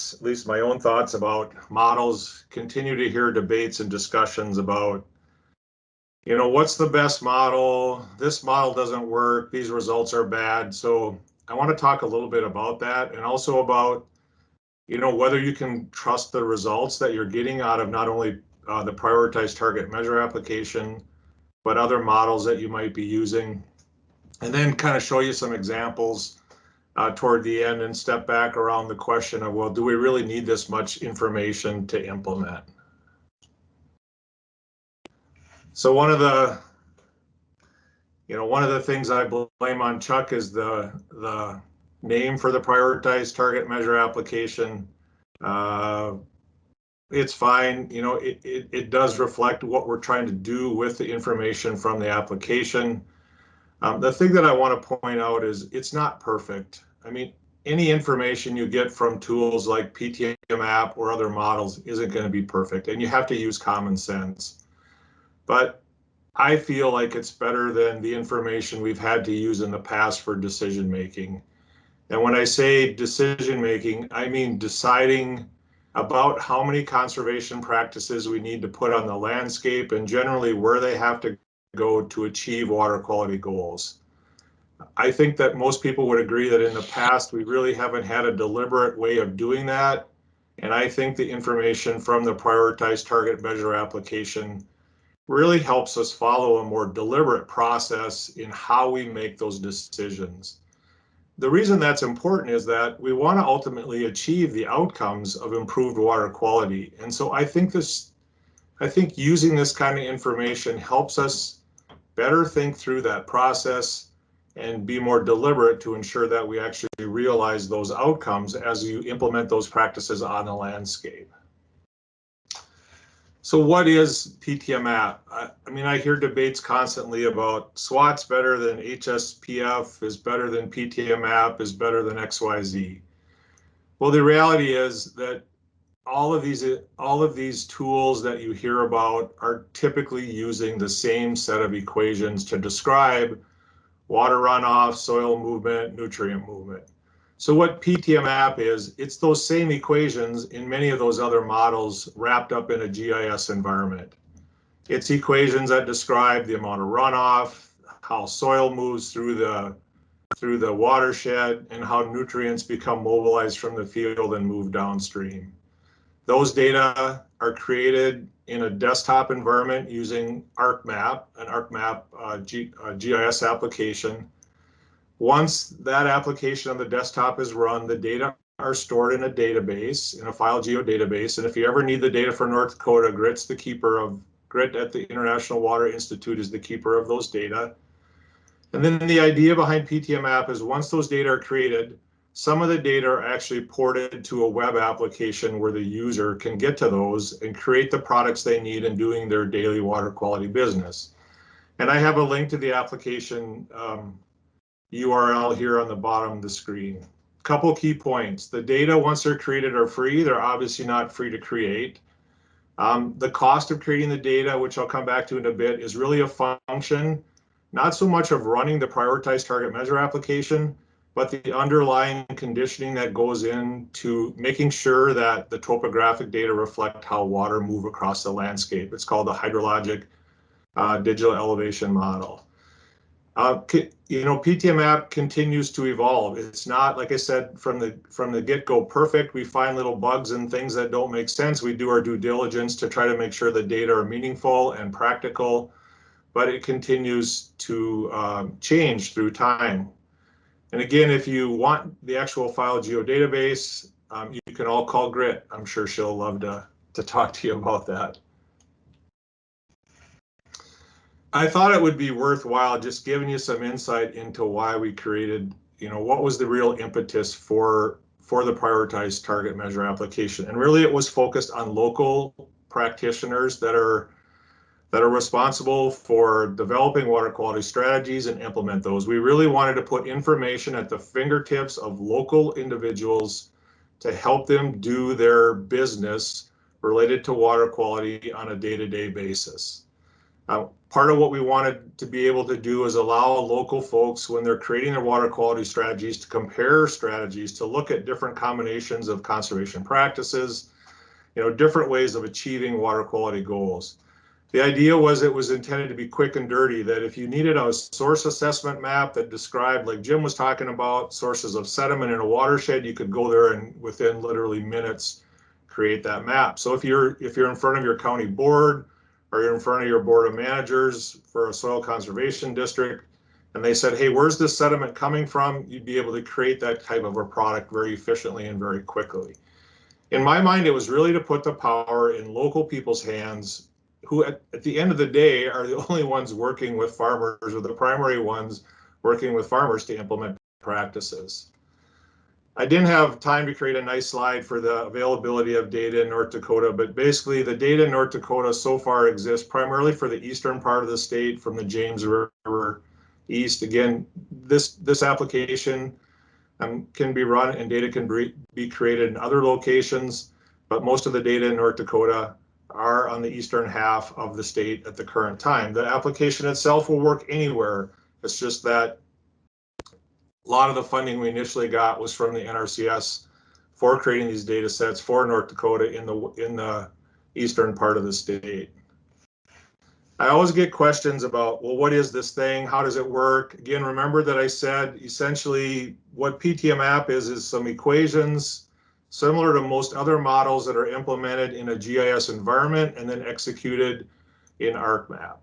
thoughts, at least my own thoughts about models, continue to hear debates and discussions about, what's the best model? This model doesn't work. These results are bad. So I want to talk a little bit about that, and also about, whether you can trust the results that you're getting out of not only the prioritized target measure application, but other models that you might be using. And then kind of show you some examples toward the end, and step back around the question of, well, do we really need this much information to implement? So one of the things I blame on Chuck is the name for the prioritized target measure application. It's fine. It does reflect what we're trying to do with the information from the application. The thing that I want to point out is it's not perfect. I mean, any information you get from tools like PTM app or other models isn't going to be perfect, and you have to use common sense. But I feel like it's better than the information we've had to use in the past for decision making. And when I say decision making, I mean deciding about how many conservation practices we need to put on the landscape, and generally where they have to go to achieve water quality goals. I think that most people would agree that in the past we really haven't had a deliberate way of doing that. And I think the information from the prioritized target measure application really helps us follow a more deliberate process in how we make those decisions. The reason that's important is that we want to ultimately achieve the outcomes of improved water quality. And so I think using this kind of information helps us better think through that process and be more deliberate to ensure that we actually realize those outcomes as you implement those practices on the landscape. So what is PTM app? I mean, I hear debates constantly about SWAT's better than HSPF, is better than PTM app, is better than XYZ. Well, the reality is that all of these tools that you hear about are typically using the same set of equations to describe water runoff, soil movement, nutrient movement. So what PTM app is, it's those same equations in many of those other models wrapped up in a GIS environment. It's equations that describe the amount of runoff, how soil moves through the watershed, and how nutrients become mobilized from the field and move downstream. Those data are created in a desktop environment using ArcMap, an ArcMap GIS application. Once that application on the desktop is run, the data are stored in a database, in a file geodatabase. And if you ever need the data for North Dakota, Grit at the International Water Institute is the keeper of those data. And then the idea behind PTM app is once those data are created, some of the data are actually ported to a web application where the user can get to those and create the products they need in doing their daily water quality business. And I have a link to the application URL here on the bottom of the screen. Couple key points. The data, once they're created, are free. They're obviously not free to create. The cost of creating the data, which I'll come back to in a bit, is really a function, not so much of running the prioritized target measure application, but the underlying conditioning that goes into making sure that the topographic data reflect how water move across the landscape. It's called the hydrologic digital elevation model. PTM app continues to evolve. It's not, like I said, from the get-go perfect. We find little bugs and things that don't make sense. We do our due diligence to try to make sure the data are meaningful and practical, but it continues to change through time. And again, if you want the actual file geodatabase, you can all call Grit. I'm sure she'll love to talk to you about that. I thought it would be worthwhile just giving you some insight into why we created, what was the real impetus for the prioritized target measure application. And really it was focused on local practitioners that are responsible for developing water quality strategies and implement those. We really wanted to put information at the fingertips of local individuals to help them do their business related to water quality on a day-to-day basis. Part of what we wanted to be able to do is allow local folks, when they're creating their water quality strategies, to compare strategies, to look at different combinations of conservation practices, different ways of achieving water quality goals. The idea was it was intended to be quick and dirty, that if you needed a source assessment map that described, like Jim was talking about, sources of sediment in a watershed, you could go there and within literally minutes create that map. So if you're in front of your county board, or you're in front of your board of managers for a soil conservation district, and they said, hey, where's this sediment coming from? You'd be able to create that type of a product very efficiently and very quickly. In my mind, it was really to put the power in local people's hands, who at the end of the day are the only ones working with farmers, or the primary ones working with farmers to implement practices. I didn't have time to create a nice slide for the availability of data in North Dakota, but basically the data in North Dakota so far exists primarily for the eastern part of the state, from the James River east. Again, this application can be run and data can be created in other locations, but most of the data in North Dakota are on the eastern half of the state at the current time. The application itself will work anywhere. It's just that a lot of the funding we initially got was from the NRCS for creating these data sets for North Dakota in the eastern part of the state. I always get questions about, well, what is this thing? How does it work? Again, remember that I said essentially what PTMAP is some equations similar to most other models that are implemented in a GIS environment and then executed in ArcMap.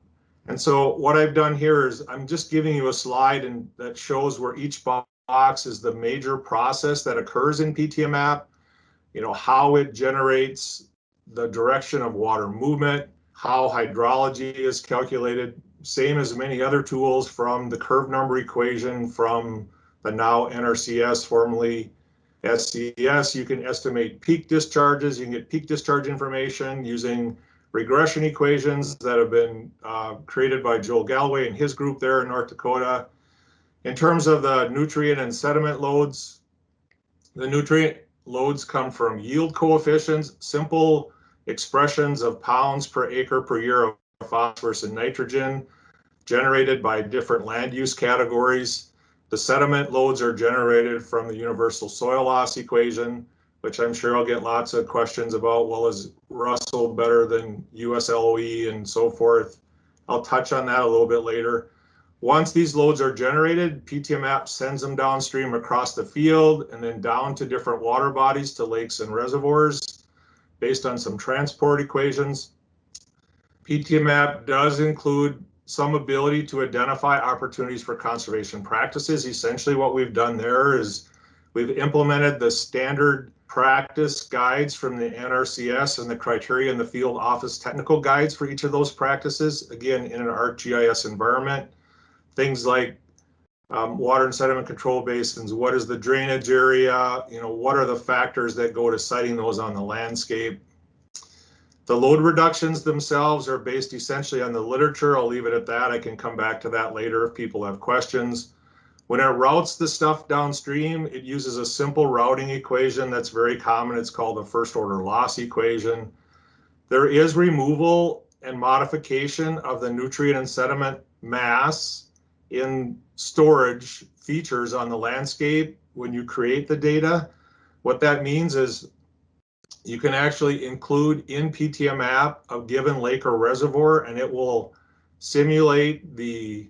And so what I've done here is I'm just giving you a slide that shows where each box is the major process that occurs in PTMAP, how it generates the direction of water movement, how hydrology is calculated, same as many other tools, from the curve number equation from the now NRCS, formerly SCS. You can estimate peak discharges. You can get peak discharge information using regression equations that have been created by Joel Galloway and his group there in North Dakota. In terms of the nutrient and sediment loads, the nutrient loads come from yield coefficients, simple expressions of pounds per acre per year of phosphorus and nitrogen generated by different land use categories. The sediment loads are generated from the universal soil loss equation, which I'm sure I'll get lots of questions about. Well, is Russell better than USLOE and so forth? I'll touch on that a little bit later. Once these loads are generated, PTMAP sends them downstream across the field and then down to different water bodies, to lakes and reservoirs, based on some transport equations. PTMAP does include some ability to identify opportunities for conservation practices. Essentially what we've done there is we've implemented the standard practice guides from the NRCS and the criteria in the field office technical guides for each of those practices, again, in an ArcGIS environment. Things like water and sediment control basins, what is the drainage area, what are the factors that go to siting those on the landscape. The load reductions themselves are based essentially on the literature. I'll leave it at that. I can come back to that later if people have questions. When it routes the stuff downstream, it uses a simple routing equation that's very common. It's called the first order loss equation. There is removal and modification of the nutrient and sediment mass in storage features on the landscape when you create the data. What that means is you can actually include in PTMAP a given lake or reservoir, and it will simulate the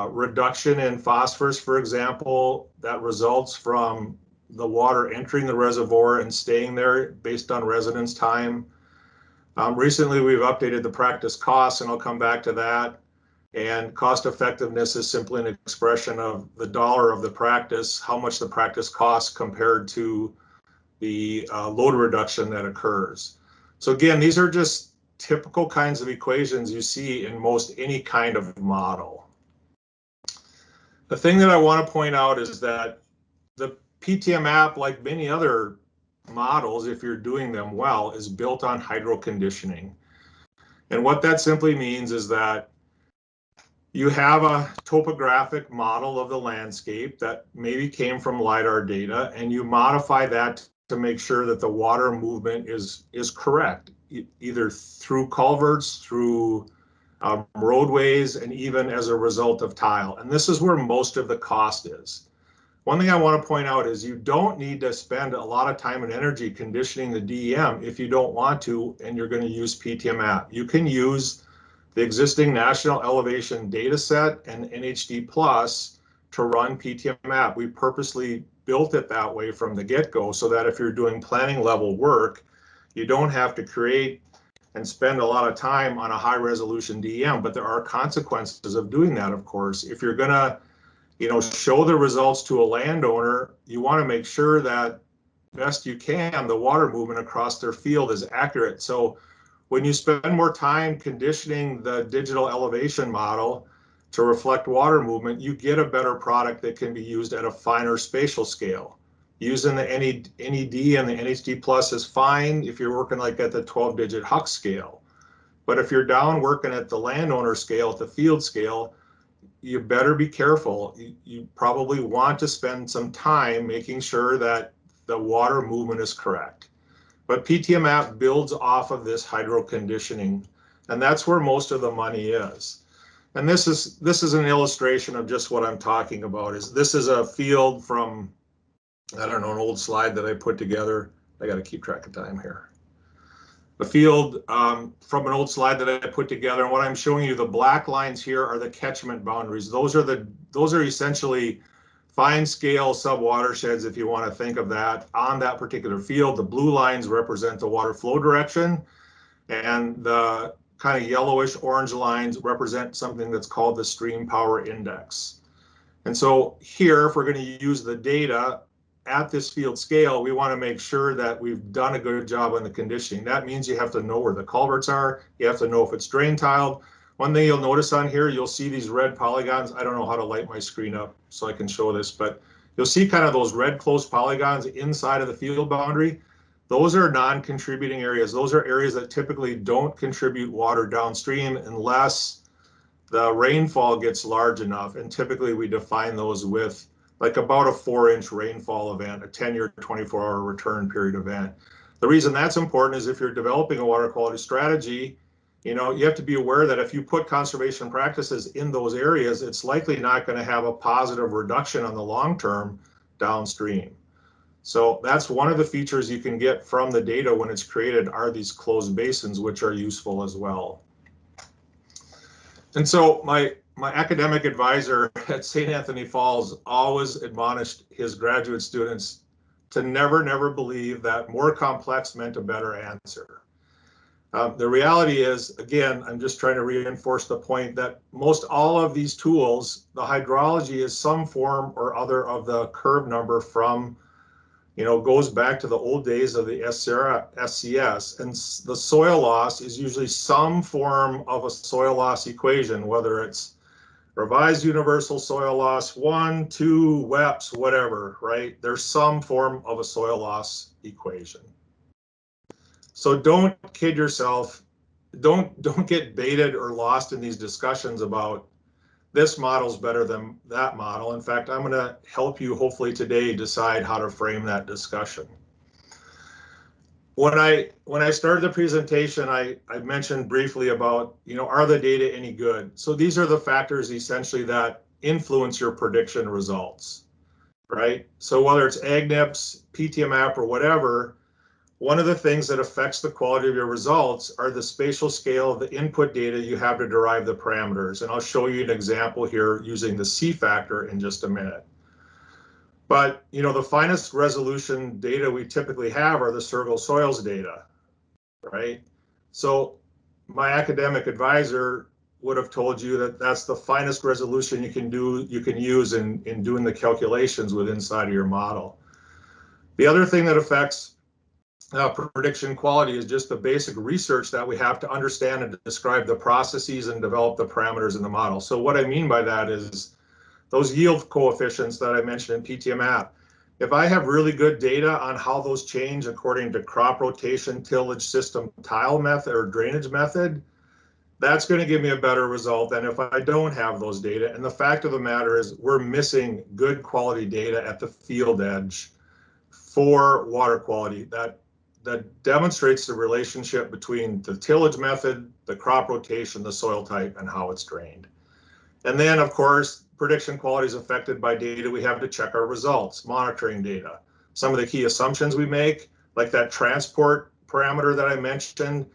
reduction in phosphorus, for example, that results from the water entering the reservoir and staying there based on residence time. Recently, we've updated the practice costs, and I'll come back to that. And cost effectiveness is simply an expression of the dollar of the practice, how much the practice costs compared to the load reduction that occurs. So again, these are just typical kinds of equations you see in most any kind of model. The thing that I want to point out is that the PTMAP, like many other models, if you're doing them well, is built on hydroconditioning. And what that simply means is that you have a topographic model of the landscape that maybe came from LiDAR data, and you modify that to make sure that the water movement is correct, either through culverts, through roadways, and even as a result of tile. And this is where most of the cost is. One thing I want to point out is you don't need to spend a lot of time and energy conditioning the DEM if you don't want to and you're going to use PTM app. You can use the existing national elevation data set and NHD Plus to run PTM app. We purposely built it that way from the get-go so that if you're doing planning level work, you don't have to create and spend a lot of time on a high resolution DEM, but there are consequences of doing that, of course. If you're gonna, show the results to a landowner, you want to make sure that best you can, the water movement across their field is accurate. So when you spend more time conditioning the digital elevation model to reflect water movement, you get a better product that can be used at a finer spatial scale. Using the NED and the NHD Plus is fine if you're working like at the 12-digit HUC scale. But if you're down working at the landowner scale, at the field scale, you better be careful. You probably want to spend some time making sure that the water movement is correct. But PTM app builds off of this hydro conditioning, and that's where most of the money is. And this is an illustration of just what I'm talking about. This is a field from, I don't know, an old slide that I put together. I got to keep track of time here. The field from an old slide that I put together, and what I'm showing you, the black lines here are the catchment boundaries. Those are essentially fine scale sub-watersheds, if you want to think of that, on that particular field. The blue lines represent the water flow direction, and the kind of yellowish orange lines represent something that's called the stream power index. And so here, if we're going to use the data at this field scale, we want to make sure that we've done a good job on the conditioning. That means you have to know where the culverts are. You have to know if it's drain tiled. One thing you'll notice on here, you'll see these red polygons. I don't know how to light my screen up so I can show this, but you'll see kind of those red close polygons inside of the field boundary. Those are non-contributing areas. Those are areas that typically don't contribute water downstream unless the rainfall gets large enough. And typically we define those with like about a 4-inch rainfall event, a 10-year, 24-hour return period event. The reason that's important is if you're developing a water quality strategy, you have to be aware that if you put conservation practices in those areas, it's likely not going to have a positive reduction on the long term downstream. So that's one of the features you can get from the data when it's created are these closed basins, which are useful as well. And so my academic advisor at St. Anthony Falls always admonished his graduate students to never believe that more complex meant a better answer. The reality is, again, I'm just trying to reinforce the point that most all of these tools, the hydrology is some form or other of the curve number from, goes back to the old days of the SCS, and the soil loss is usually some form of a soil loss equation, whether it's revised universal soil loss 1, 2, WEPS, whatever, right? There's some form of a soil loss equation. So don't kid yourself. Don't get baited or lost in these discussions about this model's better than that model. In fact, I'm going to help you hopefully today decide how to frame that discussion. When I started the presentation, I mentioned briefly about, are the data any good? So these are the factors essentially that influence your prediction results, right? So whether it's AgNIPS, PTM app, or whatever, one of the things that affects the quality of your results are the spatial scale of the input data you have to derive the parameters. And I'll show you an example here using the C factor in just a minute. But, the finest resolution data we typically have are the Survey soils data, right? So my academic advisor would have told you that that's the finest resolution you can use in doing the calculations with inside of your model. The other thing that affects prediction quality is just the basic research that we have to understand and describe the processes and develop the parameters in the model. So what I mean by that is those yield coefficients that I mentioned in PTM app. If I have really good data on how those change according to crop rotation, tillage system, tile method, or drainage method, that's going to give me a better result than if I don't have those data. And the fact of the matter is we're missing good quality data at the field edge for water quality. That that demonstrates the relationship between the tillage method, the crop rotation, the soil type, and how it's drained. And then, of course, prediction quality is affected by data we have to check our results, monitoring data. Some of the key assumptions we make, like that transport parameter that I mentioned,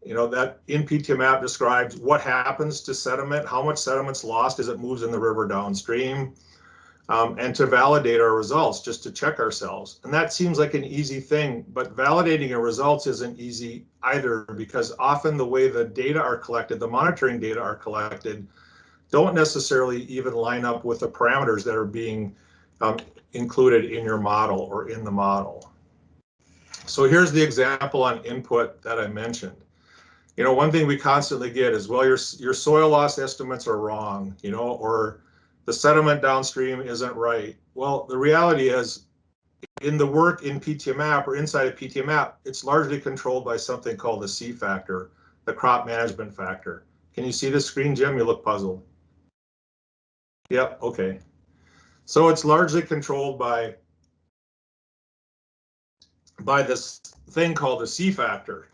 that in PTMap describes what happens to sediment, how much sediment's lost as it moves in the river downstream, and to validate our results, just to check ourselves. And that seems like an easy thing, but validating our results isn't easy either, because often the way the data are collected, the monitoring data are collected, don't necessarily even line up with the parameters that are being included in your model or in the model. So here's the example on input that I mentioned. One thing we constantly get is, well, your soil loss estimates are wrong, or the sediment downstream isn't right. Well, the reality is, in the work in PTMap or inside of PTMap, it's largely controlled by something called the C factor, the crop management factor. Can you see the screen, Jim? You look puzzled. Yep, okay. So it's largely controlled by this thing called the C factor.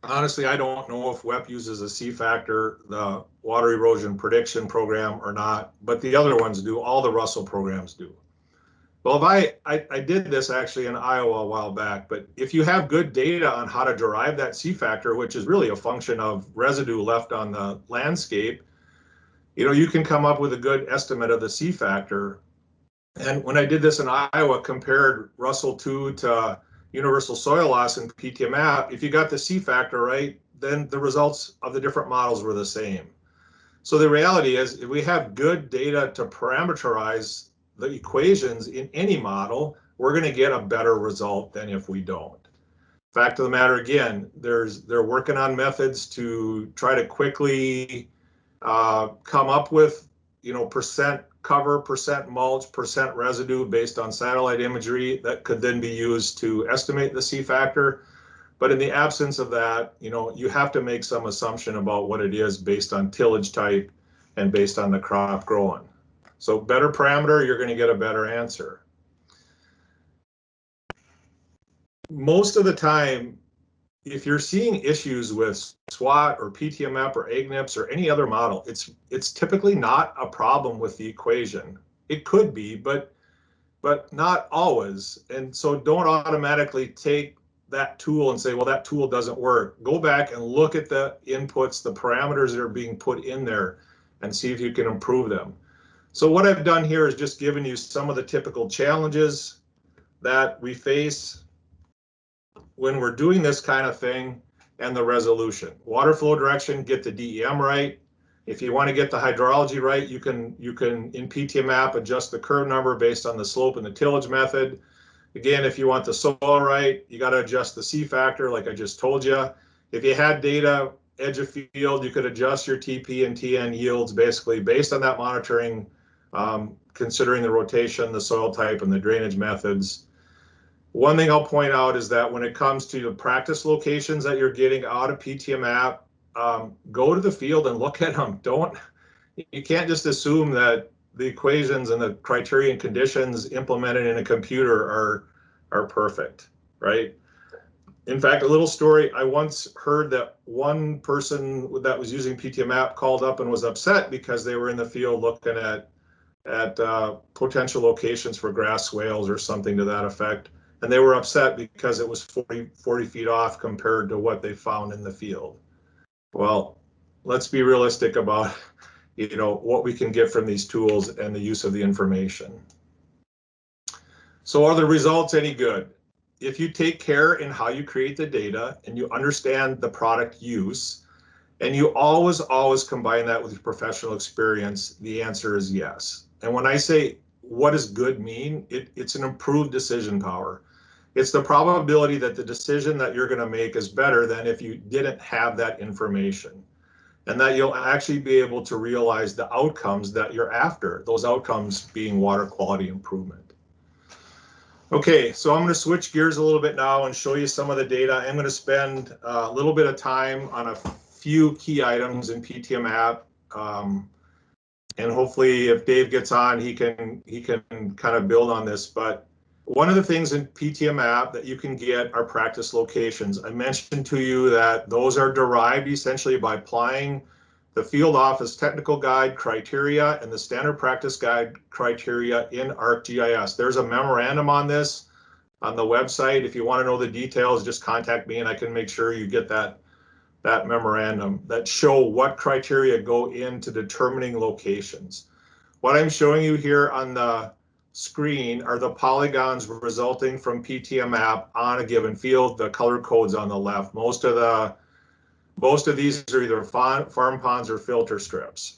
Honestly, I don't know if WEP uses a C factor, the water erosion prediction program, or not, but the other ones do. All the Russell programs do. Well, if I did this actually in Iowa a while back, but if you have good data on how to derive that C factor, which is really a function of residue left on the landscape, you can come up with a good estimate of the C factor. And when I did this in Iowa, compared Russell 2 to universal soil loss in PTMap, if you got the C factor right, then the results of the different models were the same. So the reality is, if we have good data to parameterize the equations in any model, we're going to get a better result than if we don't. Fact of the matter, again, they're working on methods to try to quickly come up with, percent cover, percent mulch, percent residue based on satellite imagery that could then be used to estimate the C factor. But in the absence of that, you have to make some assumption about what it is based on tillage type and based on the crop growing. So better parameter, you're going to get a better answer. Most of the time, if you're seeing issues with SWAT or PTMap or AgNIPS or any other model, it's typically not a problem with the equation. It could be, but not always. And so don't automatically take that tool and say, well, that tool doesn't work. Go back and look at the inputs, the parameters that are being put in there, and see if you can improve them. So what I've done here is just given you some of the typical challenges that we face when we're doing this kind of thing, and the resolution. Water flow direction, get the DEM right. If you want to get the hydrology right, you can in PTMap adjust the curve number based on the slope and the tillage method. Again, if you want the soil right, you got to adjust the C factor like I just told you. If you had data edge of field, you could adjust your TP and TN yields basically based on that monitoring, considering the rotation, the soil type, and the drainage methods. One thing I'll point out is that when it comes to the practice locations that you're getting out of PTMap, go to the field and look at them. You can't just assume that the equations and the criteria and conditions implemented in a computer are perfect, right? In fact, a little story, I once heard that one person that was using PTMap called up and was upset because they were in the field looking at potential locations for grass swales or something to that effect. And they were upset because it was 40 feet off compared to what they found in the field. Well, let's be realistic about, what we can get from these tools and the use of the information. So are the results any good? If you take care in how you create the data and you understand the product use, and you always combine that with your professional experience, the answer is yes. And when I say what does good mean, it's an improved decision power. It's the probability that the decision that you're going to make is better than if you didn't have that information, and that you'll actually be able to realize the outcomes that you're after, those outcomes being water quality improvement. Okay, so I'm going to switch gears a little bit now and show you some of the data. I'm going to spend a little bit of time on a few key items in PTMap, and hopefully if Dave gets on, he can kind of build on this. But One of the things in PTM app that you can get are practice locations. I mentioned to you that those are derived essentially by applying the field office technical guide criteria and the standard practice guide criteria in ArcGIS. There's a memorandum on this on the website. If you want to know the details, just contact me and I can make sure you get that memorandum that show what criteria go into determining locations. What I'm showing you here on the screen are the polygons resulting from PTM app on a given field, the color codes on the left. Most of these are either farm ponds or filter strips.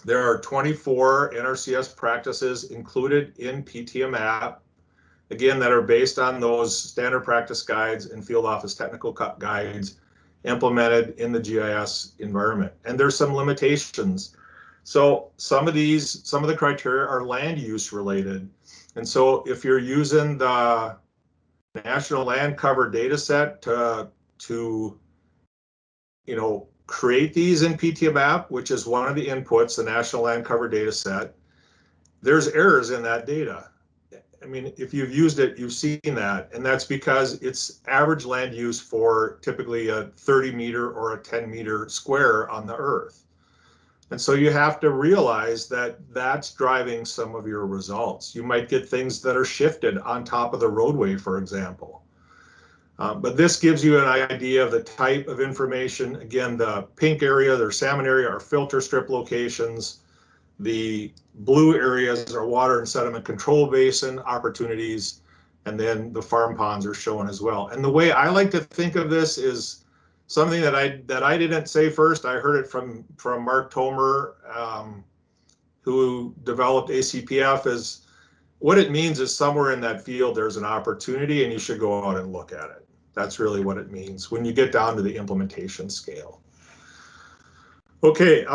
There are 24 NRCS practices included in PTM app, again, that are based on those standard practice guides and field office technical guides implemented in the GIS environment. And there's some limitations. So some of the criteria are land use related. And so if you're using the National Land Cover data set to create these in PTM app, which is one of the inputs, the National Land Cover data set, there's errors in that data. I mean, if you've used it, you've seen that, and that's because it's average land use for typically a 30-meter or a 10-meter square on the earth. And so you have to realize that that's driving some of your results. You might get things that are shifted on top of the roadway, for example. But this gives you an idea of the type of information. Again, the pink area, their salmon area, are filter strip locations. The blue areas are water and sediment control basin opportunities. And then the farm ponds are shown as well. And the way I like to think of this is something that I didn't say first. I heard it from Mark Tomer, who developed ACPF. Is what it means is somewhere in that field there's an opportunity and you should go out and look at it. That's really what it means when you get down to the implementation scale. Okay,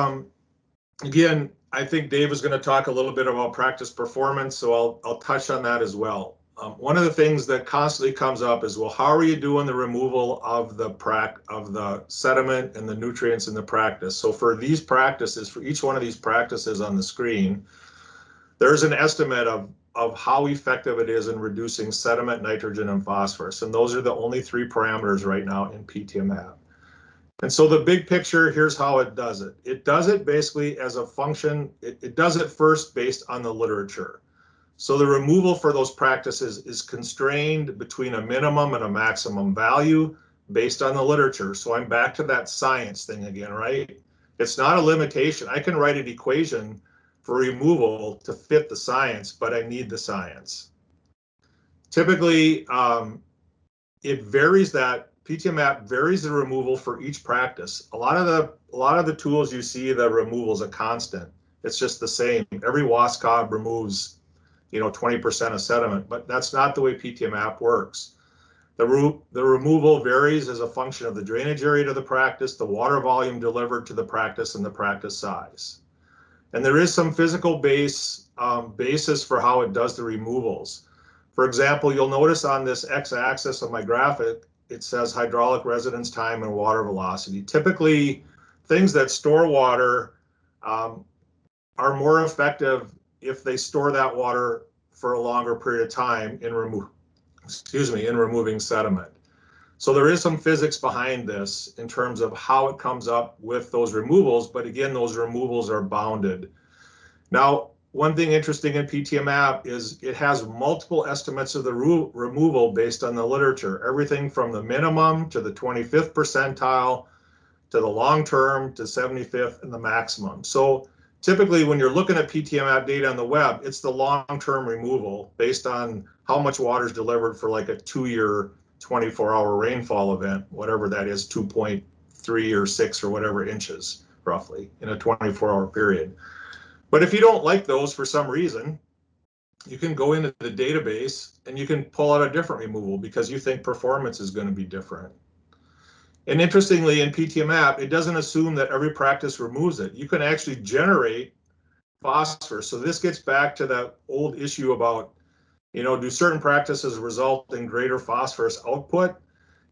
again, I think Dave is going to talk a little bit about practice performance, so I'll touch on that as well. One of the things that constantly comes up is, well, how are you doing the removal of the sediment and the nutrients in the practice? So for these practices, for each one of these practices on the screen, there's an estimate of how effective it is in reducing sediment, nitrogen, and phosphorus. And those are the only three parameters right now in PTM app. And so the big picture, here's how it does it. It does it basically as a function. It does it first based on the literature. So the removal for those practices is constrained between a minimum and a maximum value based on the literature. So I'm back to that science thing again, right? It's not a limitation. I can write an equation for removal to fit the science, but I need the science. Typically, it varies that PTM app varies the removal for each practice. A lot of the tools you see, the removal is a constant. It's just the same. Every WASCOB removes 20% of sediment, but that's not the way PTM app works. The removal varies as a function of the drainage area to the practice, the water volume delivered to the practice, and the practice size. And there is some physical basis for how it does the removals. For example, you'll notice on this x-axis of my graphic, it says hydraulic residence time and water velocity. Typically, things that store water are more effective if they store that water for a longer period of time in removing sediment. So there is some physics behind this in terms of how it comes up with those removals, but again, those removals are bounded. Now, one thing interesting in PTM app is it has multiple estimates of the removal based on the literature, everything from the minimum to the 25th percentile to the long term to 75th and the maximum. So typically when you're looking at PTM app data on the web, it's the long-term removal based on how much water is delivered for like a 2-year 24-hour rainfall event, whatever that is, 2.3 or 6 or whatever inches roughly in a 24-hour period. But if you don't like those for some reason, you can go into the database and you can pull out a different removal because you think performance is going to be different. And interestingly, in PTM app, it doesn't assume that every practice removes it. You can actually generate phosphorus. So this gets back to that old issue about, do certain practices result in greater phosphorus output?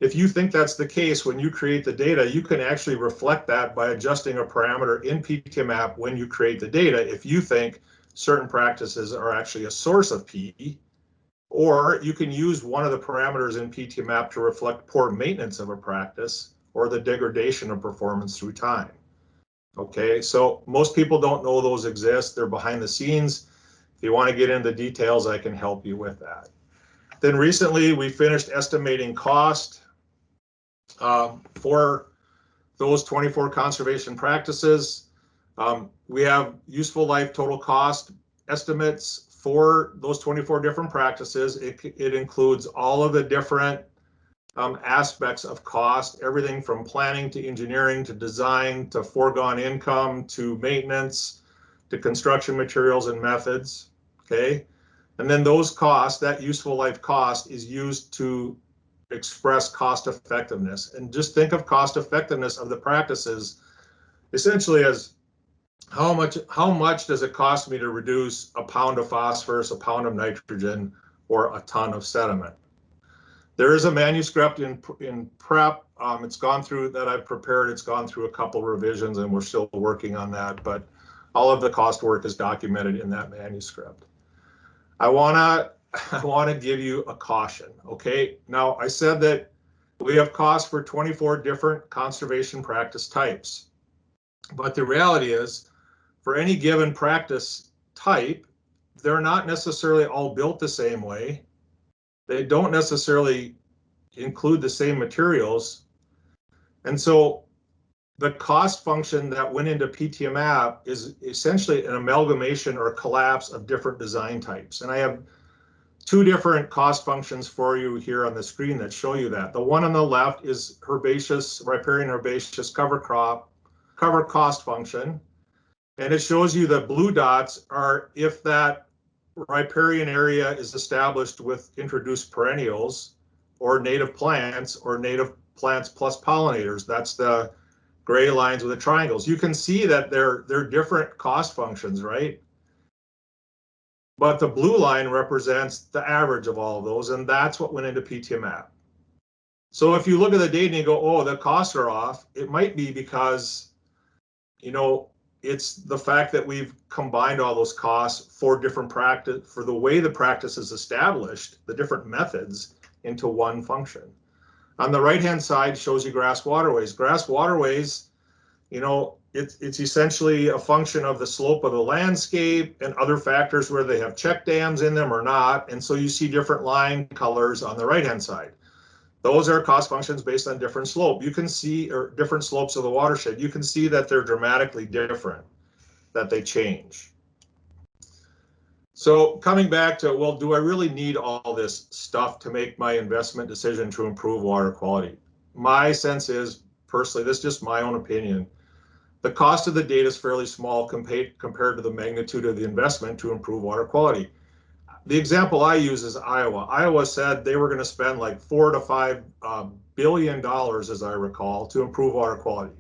If you think that's the case, when you create the data, you can actually reflect that by adjusting a parameter in PTM app when you create the data. If you think certain practices are actually a source of P, Or you can use one of the parameters in PTMap to reflect poor maintenance of a practice or the degradation of performance through time. Okay, so most people don't know those exist. They're behind the scenes. If you want to get into details, I can help you with that. Then recently we finished estimating cost for those 24 conservation practices. We have useful life total cost estimates for those 24 different practices. It includes all of the different aspects of cost, everything from planning to engineering to design to foregone income to maintenance to construction materials and methods. Okay, and then those costs, that useful life cost, is used to express cost effectiveness. And just think of cost effectiveness of the practices essentially as how much does it cost me to reduce a pound of phosphorus, a pound of nitrogen, or a ton of sediment. There is a manuscript in prep. It's gone through that I've prepared. It's gone through a couple revisions and we're still working on that, but all of the cost work is documented in that manuscript. I wanna give you a caution, okay? Now, I said that we have costs for 24 different conservation practice types, but the reality is, for any given practice type, they're not necessarily all built the same way. They don't necessarily include the same materials. And so the cost function that went into PTMap is essentially an amalgamation or collapse of different design types. And I have two different cost functions for you here on the screen that show you that. The one on the left is riparian herbaceous cover cost function. And it shows you the blue dots are if that riparian area is established with introduced perennials or native plants plus pollinators. That's the gray lines with the triangles. You can see that they're different cost functions, right? But the blue line represents the average of all of those, and that's what went into PTMap. So if you look at the data and you go, oh, the costs are off, it might be because, you know, it's the fact that we've combined all those costs for different practice, for the way the practice is established, the different methods, into one function. On the right-hand side shows you grass waterways. Grass waterways, you know, it's essentially a function of the slope of the landscape and other factors where they have check dams in them or not. And so you see different line colors on the right-hand side. Those are cost functions based on different slope. You can see, or different slopes of the watershed. You can see that they're dramatically different, that they change. So coming back to, well, do I really need all this stuff to make my investment decision to improve water quality? My sense is, personally, this is just my own opinion, the cost of the data is fairly small compared to the magnitude of the investment to improve water quality. The example I use is Iowa. Iowa said they were going to spend like $4 to $5 billion, as I recall, to improve water quality.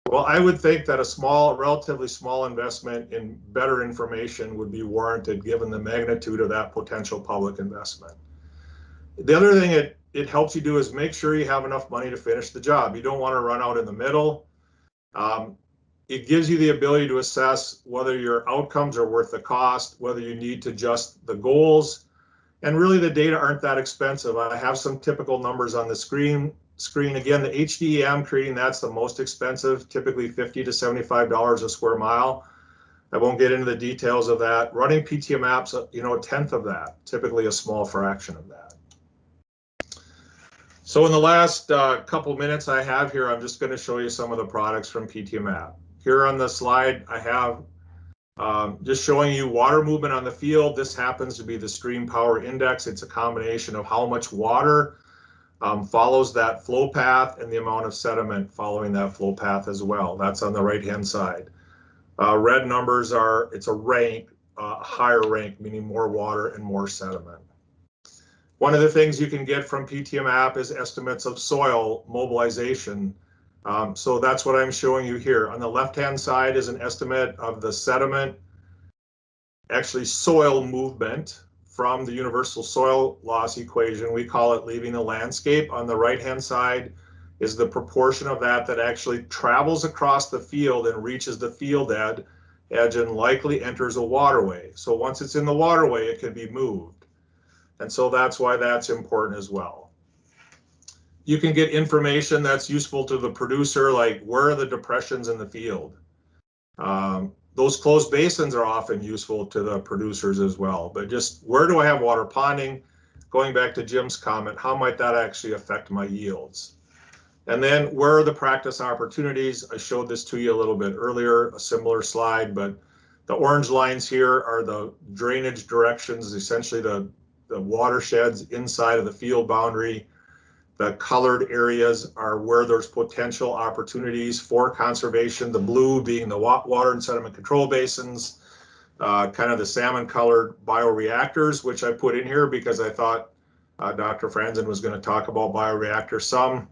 Well, I would think that a relatively small investment in better information would be warranted given the magnitude of that potential public investment. The other thing it helps you do is make sure you have enough money to finish the job. You don't want to run out in the middle. It gives you the ability to assess whether your outcomes are worth the cost, whether you need to adjust the goals, and really the data aren't that expensive. I have some typical numbers on the screen. Again, the HDEM creating that's the most expensive, typically $50 to $75 a square mile. I won't get into the details of that. Running PTMap's, you know, a tenth of that, typically a small fraction of that. So in the last couple minutes I have here, I'm just going to show you some of the products from PTMap. Here on the slide, I have just showing you water movement on the field. This happens to be the stream power index. It's a combination of how much water follows that flow path and the amount of sediment following that flow path as well. That's on the right-hand side. Red numbers are, it's a rank, higher rank, meaning more water and more sediment. One of the things you can get from PTMap is estimates of soil mobilization. So that's what I'm showing you here. On the left-hand side is an estimate of the sediment, actually soil movement from the universal soil loss equation. We call it leaving the landscape. On the right-hand side is the proportion of that actually travels across the field and reaches the field edge and likely enters a waterway. So once it's in the waterway, it can be moved. And so that's why that's important as well. You can get information that's useful to the producer, like where are the depressions in the field? Those closed basins are often useful to the producers as well, but just where do I have water ponding? Going back to Jim's comment, how might that actually affect my yields? And then where are the practice opportunities? I showed this to you a little bit earlier, a similar slide, but the orange lines here are the drainage directions, essentially the watersheds inside of the field boundary. The colored areas are where there's potential opportunities for conservation, the blue being the water and sediment control basins, kind of the salmon colored bioreactors, which I put in here because I thought Dr. Franzen was going to talk about bioreactors some.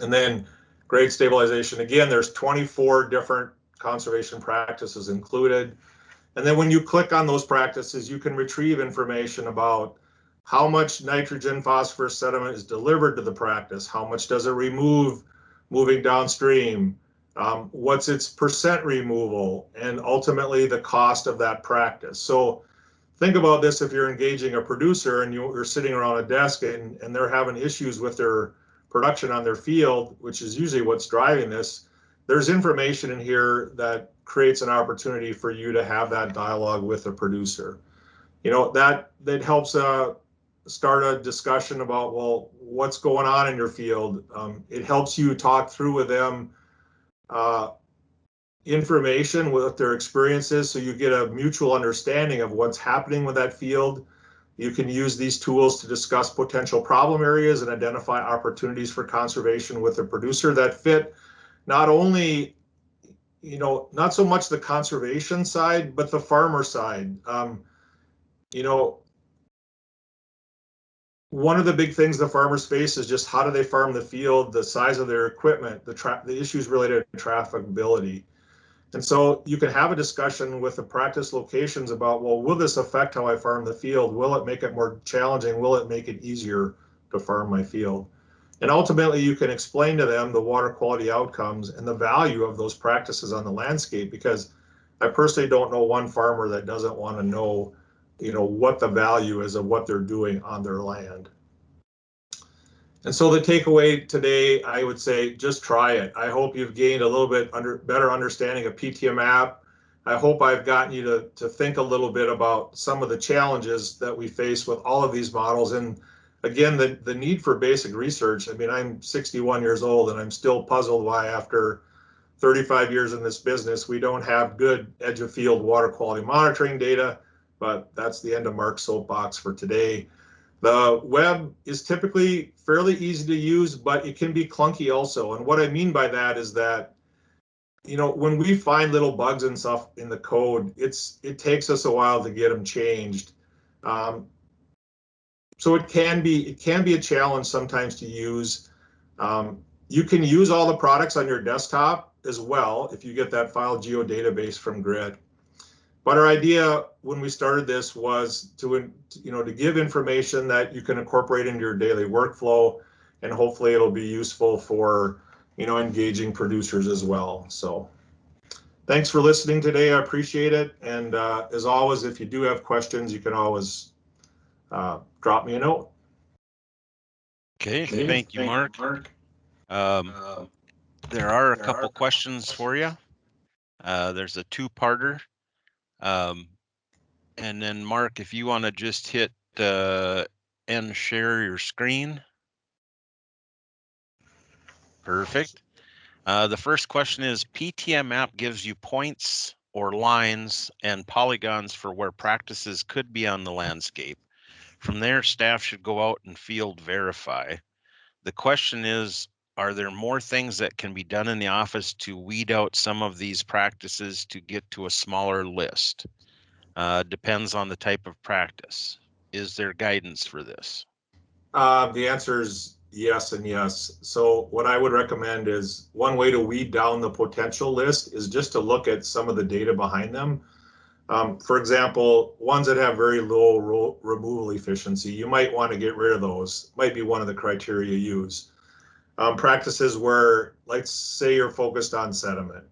And then grade stabilization, again, there's 24 different conservation practices included. And then when you click on those practices, you can retrieve information about how much nitrogen, phosphorus, sediment is delivered to the practice, how much does it remove moving downstream, what's its percent removal, and ultimately the cost of that practice. So think about this if you're engaging a producer and you're sitting around a desk and they're having issues with their production on their field, which is usually what's driving this. There's information in here that creates an opportunity for you to have that dialogue with the producer. You know, that helps start a discussion about, well, what's going on in your field. It helps you talk through with them information, what their experience is, so you get a mutual understanding of what's happening with that field. You can use these tools to discuss potential problem areas and identify opportunities for conservation with the producer that fit not only, you know, not so much the conservation side, but the farmer side. You know, one of the big things the farmers face is just how do they farm the field, the size of their equipment, the issues related to trafficability. And so you can have a discussion with the practice locations about, well, will this affect how I farm the field? Will it make it more challenging? Will it make it easier to farm my field? And ultimately, you can explain to them the water quality outcomes and the value of those practices on the landscape, because I personally don't know one farmer that doesn't want to know, you know, what the value is of what they're doing on their land. And so the takeaway today, I would say, just try it. I hope you've gained a little bit better understanding of PTM app. I hope I've gotten you to think a little bit about some of the challenges that we face with all of these models. And again, the need for basic research. I mean, I'm 61 years old and I'm still puzzled why after 35 years in this business, we don't have good edge of field water quality monitoring data, but that's the end of Mark's soapbox for today. The web is typically fairly easy to use, but it can be clunky also. And what I mean by that is that, you know, when we find little bugs and stuff in the code, it takes us a while to get them changed. So it can be a challenge sometimes to use. You can use all the products on your desktop as well if you get that file geodatabase from Grid. But our idea when we started this was to give information that you can incorporate into your daily workflow, and hopefully it'll be useful for, you know, engaging producers as well. So thanks for listening today. I appreciate it. And as always, if you do have questions, you can always drop me a note. Okay, thank you, Mark. There are a couple questions for you. There's a two-parter. And then Mark, if you want to just hit and share your screen. Perfect. The first question is, PTM app gives you points or lines and polygons for where practices could be on the landscape. From there, staff should go out and field verify. The question is, are there more things that can be done in the office to weed out some of these practices to get to a smaller list? Depends on the type of practice. Is there guidance for this? The answer is yes and yes. So what I would recommend is one way to weed down the potential list is just to look at some of the data behind them. For example, ones that have very low removal efficiency, you might want to get rid of those. Might be one of the criteria you use. Practices where, let's say you're focused on sediment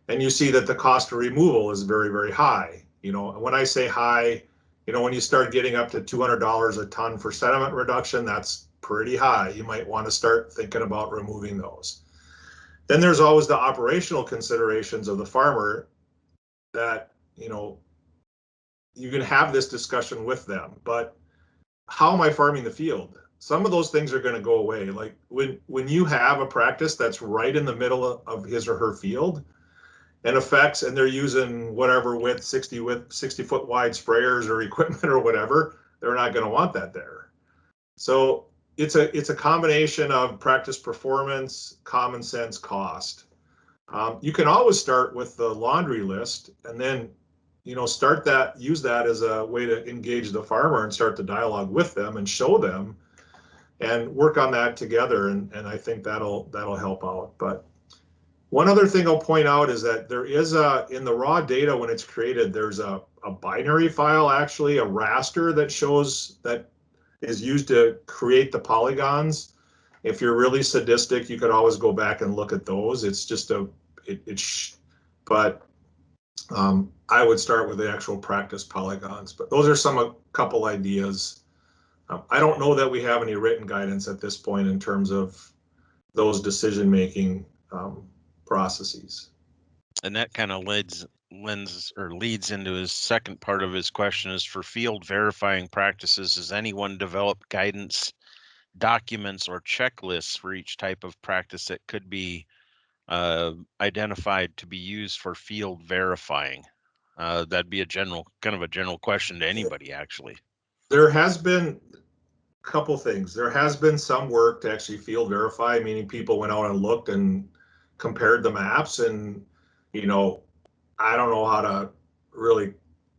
and you see that the cost of removal is very, very high. You know, when I say high, You know, when you start getting up to $200 a ton for sediment reduction, that's pretty high. You might want to start thinking about removing those. Then there's always the operational considerations of the farmer that, you know, you can have this discussion with them, but how am I farming the field? Some of those things are going to go away. Like when you have a practice that's right in the middle of his or her field and affects, and they're using whatever width, 60 foot wide sprayers or equipment or whatever, they're not going to want that there. So it's a combination of practice performance, common sense, cost. You can always start with the laundry list and then, you know, use that as a way to engage the farmer and start the dialogue with them and show them and work on that together. And I think that'll help out. But one other thing I'll point out is that there is in the raw data when it's created, there's a binary file, actually, a raster that is used to create the polygons. If you're really sadistic, you could always go back and look at those. It's just but I would start with the actual practice polygons. But those are a couple ideas. I don't know that we have any written guidance at this point in terms of those decision-making processes. And that kind of leads into his second part of his question is for field verifying practices. Has anyone developed guidance, documents, or checklists for each type of practice that could be identified to be used for field verifying? That'd be a general question to anybody, actually. There has been a couple things. There has been some work to actually field verify, meaning people went out and looked and compared the maps. And, you know, I don't know how to really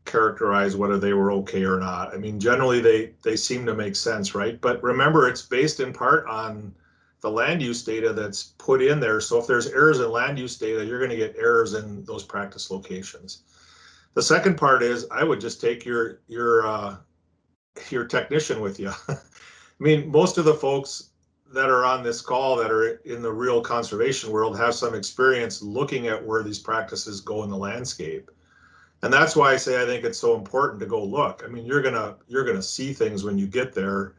characterize whether they were okay or not. I mean, generally they seem to make sense, right? But remember, it's based in part on the land use data that's put in there. So if there's errors in land use data, you're going to get errors in those practice locations. The second part is I would just take your technician with you. I mean, most of the folks that are on this call that are in the real conservation world have some experience looking at where these practices go in the landscape. And that's why I say I think it's so important to go look. I mean, you're gonna see things when you get there,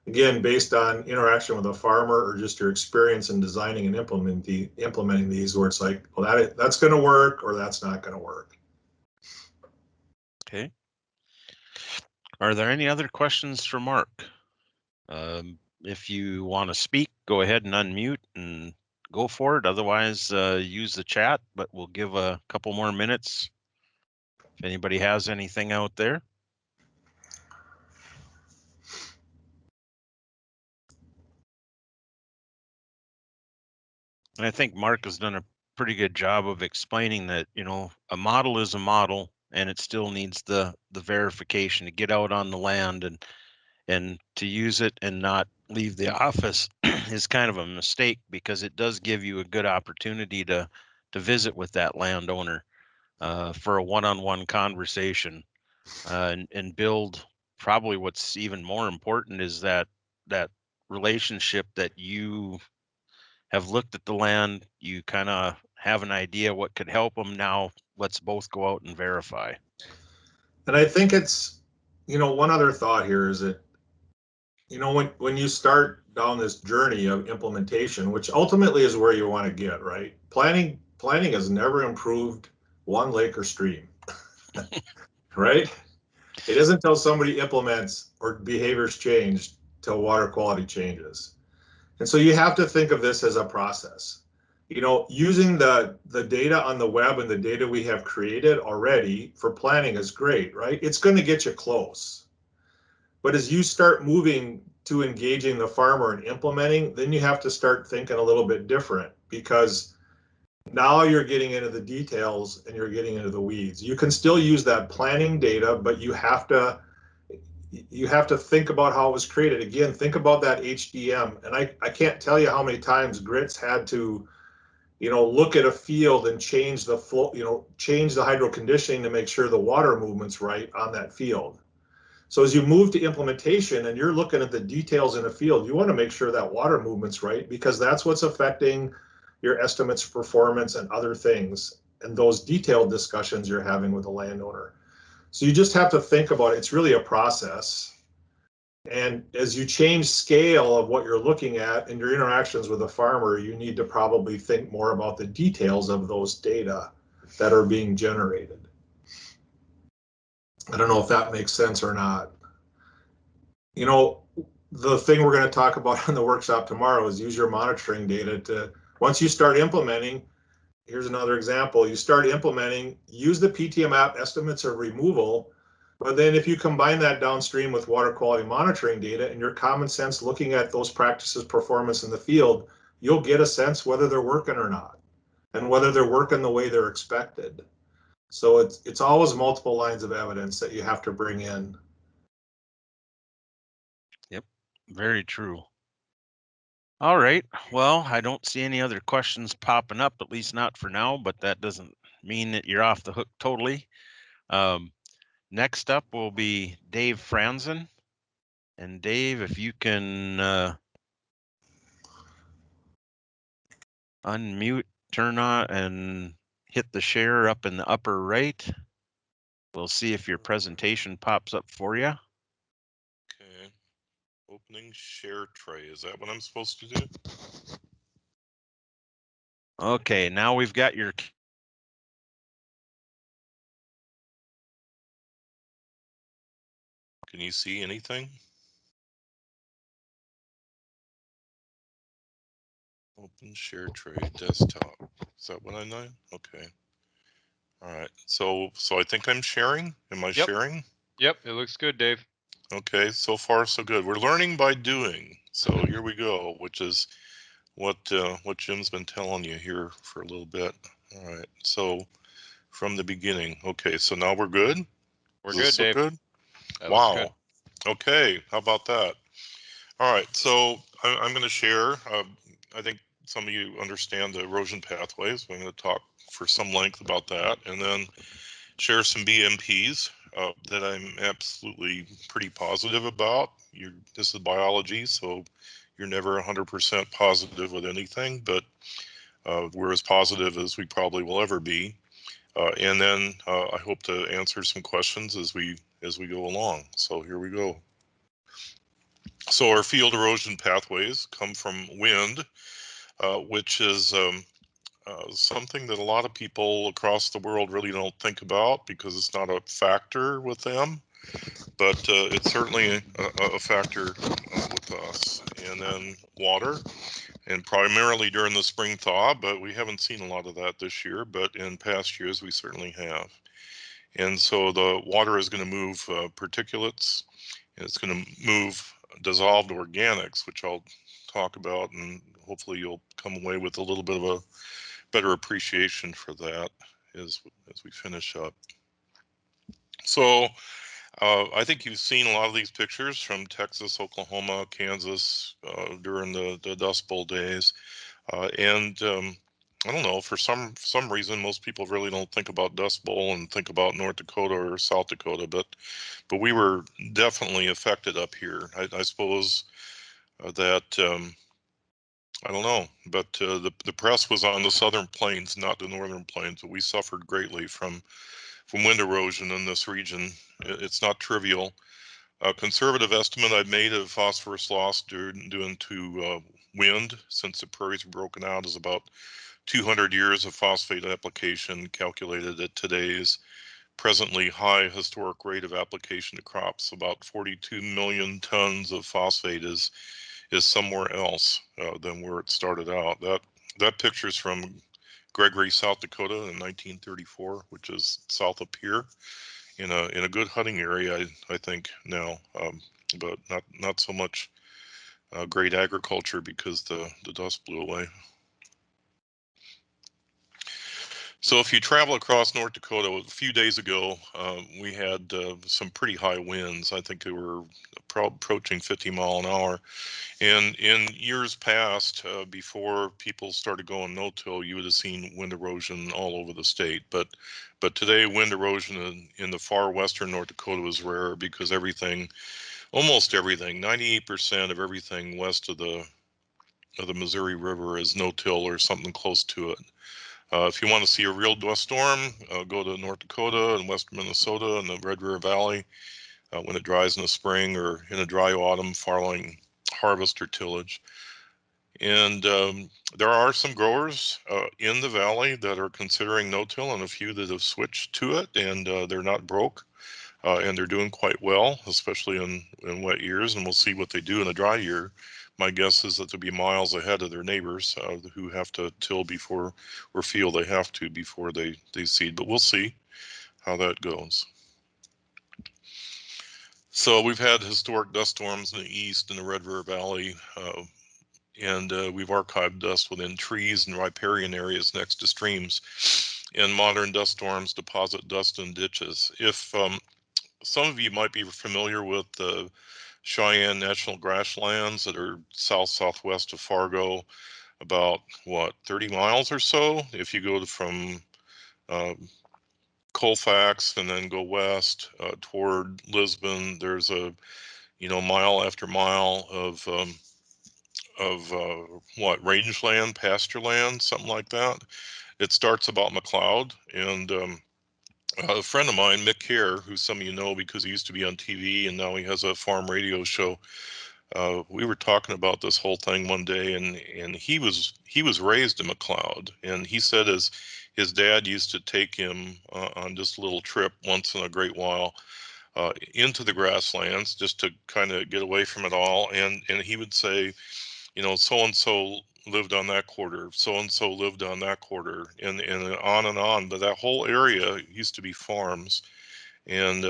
again, based on interaction with a farmer or just your experience in designing and implementing these, where it's like, well, that's going to work or that's not going to work. Okay. Are there any other questions for Mark? If you want to speak, go ahead and unmute and go for it. Otherwise, use the chat, but we'll give a couple more minutes if anybody has anything out there. And I think Mark has done a pretty good job of explaining that, you know, a model is a model and it still needs the verification to get out on the land and to use it and not leave the office is kind of a mistake, because it does give you a good opportunity to visit with that landowner for a one-on-one conversation and build. Probably what's even more important is that relationship that you have looked at the land, you kind of have an idea what could help them. Now let's both go out and verify. And I think it's, you know, one other thought here is that, you know, when you start down this journey of implementation, which ultimately is where you want to get, right? Planning has never improved one lake or stream, right? It isn't until somebody implements or behaviors change till water quality changes. And so you have to think of this as a process. You know, using the data on the web and the data we have created already for planning is great, right? It's going to get you close. But as you start moving to engaging the farmer and implementing, then you have to start thinking a little bit different, because now you're getting into the details and you're getting into the weeds. You can still use that planning data, but you have to think about how it was created. Again, think about that HDM. And I can't tell you how many times Grits had to, you know, look at a field and change the flow, you know, change the hydro conditioning to make sure the water movement's right on that field. So as you move to implementation and you're looking at the details in a field, you want to make sure that water movement's right, because that's what's affecting your estimates of performance and other things, and those detailed discussions you're having with the landowner. So you just have to think about it. It's really a process. And as you change scale of what you're looking at in your interactions with a farmer, you need to probably think more about the details of those data that are being generated. I don't know if that makes sense or not. You know, the thing we're going to talk about in the workshop tomorrow is use your monitoring data to, once you start implementing, here's another example, you start implementing, use the PTM app estimates of removal, but then if you combine that downstream with water quality monitoring data and your common sense looking at those practices performance in the field, you'll get a sense whether they're working or not and whether they're working the way they're expected. So it's always multiple lines of evidence that you have to bring in. Yep, very true. All right. Well, I don't see any other questions popping up, at least not for now, but that doesn't mean that you're off the hook totally. Next up will be Dave Franzen. And Dave, if you can unmute, turn on, and hit the share up in the upper right, we'll see if your presentation pops up for you. Okay. Opening share tray. Is that what I'm supposed to do? Okay, now we've got your. Can you see anything? Open share tray desktop. Is that what I know? Okay. All right. So I think I'm sharing. Am I sharing? Yep, it looks good, Dave. Okay, so far so good. We're learning by doing. So here we go, which is what Jim's been telling you here for a little bit. All right. So from the beginning. Okay, so now we're good? We're Is good, this so Dave. good? That looks good. Wow. Okay, how about that? All right, so I'm going to share. I think some of you understand the erosion pathways. I'm going to talk for some length about that, and then share some BMPs that I'm absolutely pretty positive about. This is biology, so you're never 100% positive with anything, but we're as positive as we probably will ever be. And then I hope to answer some questions as we go along. So here we go. So our field erosion pathways come from wind, which is something that a lot of people across the world really don't think about because it's not a factor with them, but it's certainly a factor with us. And then water, and primarily during the spring thaw, but we haven't seen a lot of that this year, but in past years we certainly have. And so the water is going to move particulates, and it's going to move dissolved organics, which I'll talk about, and hopefully you'll come away with a little bit of a better appreciation for that as we finish up. So I think you've seen a lot of these pictures from Texas, Oklahoma, Kansas during the Dust Bowl days, and I don't know, for some reason most people really don't think about Dust Bowl and think about North Dakota or South Dakota, but we were definitely affected up here. I suppose that I don't know, but the press was on the southern plains, not the northern plains, but we suffered greatly from wind erosion in this region. It's not trivial. A conservative estimate I've made of phosphorus loss due to wind since the prairies were broken out is about 200 years of phosphate application, calculated at today's presently high historic rate of application to crops. About 42 million tons of phosphate is somewhere else than where it started out. That picture is from Gregory, South Dakota in 1934, which is south up here in a good hunting area, I think now, but not so much great agriculture because the dust blew away. So if you travel across North Dakota, a few days ago, we had some pretty high winds. I think they were approaching 50 mile an hour. And in years past, before people started going no-till, you would have seen wind erosion all over the state. But today, wind erosion in the far western North Dakota was rare because almost everything, 98% of everything west of the Missouri River is no-till or something close to it. If you want to see a real dust storm, go to North Dakota and western Minnesota and the Red River Valley when it dries in the spring or in a dry autumn following harvest or tillage. And there are some growers in the valley that are considering no-till and a few that have switched to it, and they're not broke. And they're doing quite well, especially in wet years, and we'll see what they do in a dry year. My guess is that they'll be miles ahead of their neighbors who have to till before, or feel they have to before they seed, but we'll see how that goes. So we've had historic dust storms in the east in the Red River Valley, and we've archived dust within trees and riparian areas next to streams. And modern dust storms deposit dust in ditches. If some of you might be familiar with the Cheyenne National Grasslands that are southwest of Fargo, about 30 miles or so. If you go from Colfax and then go west toward Lisbon, there's a mile after mile of rangeland, pasture land, something like that. It starts about McLeod, and a friend of mine, Mick Hare, who some of you know because he used to be on TV and now he has a farm radio show. We were talking about this whole thing one day, and he was raised in McLeod, and he said his dad used to take him on just a little trip once in a great while into the grasslands just to kind of get away from it all, and he would say, so and so lived on that quarter, so and so lived on that quarter, and on, but that whole area used to be farms. And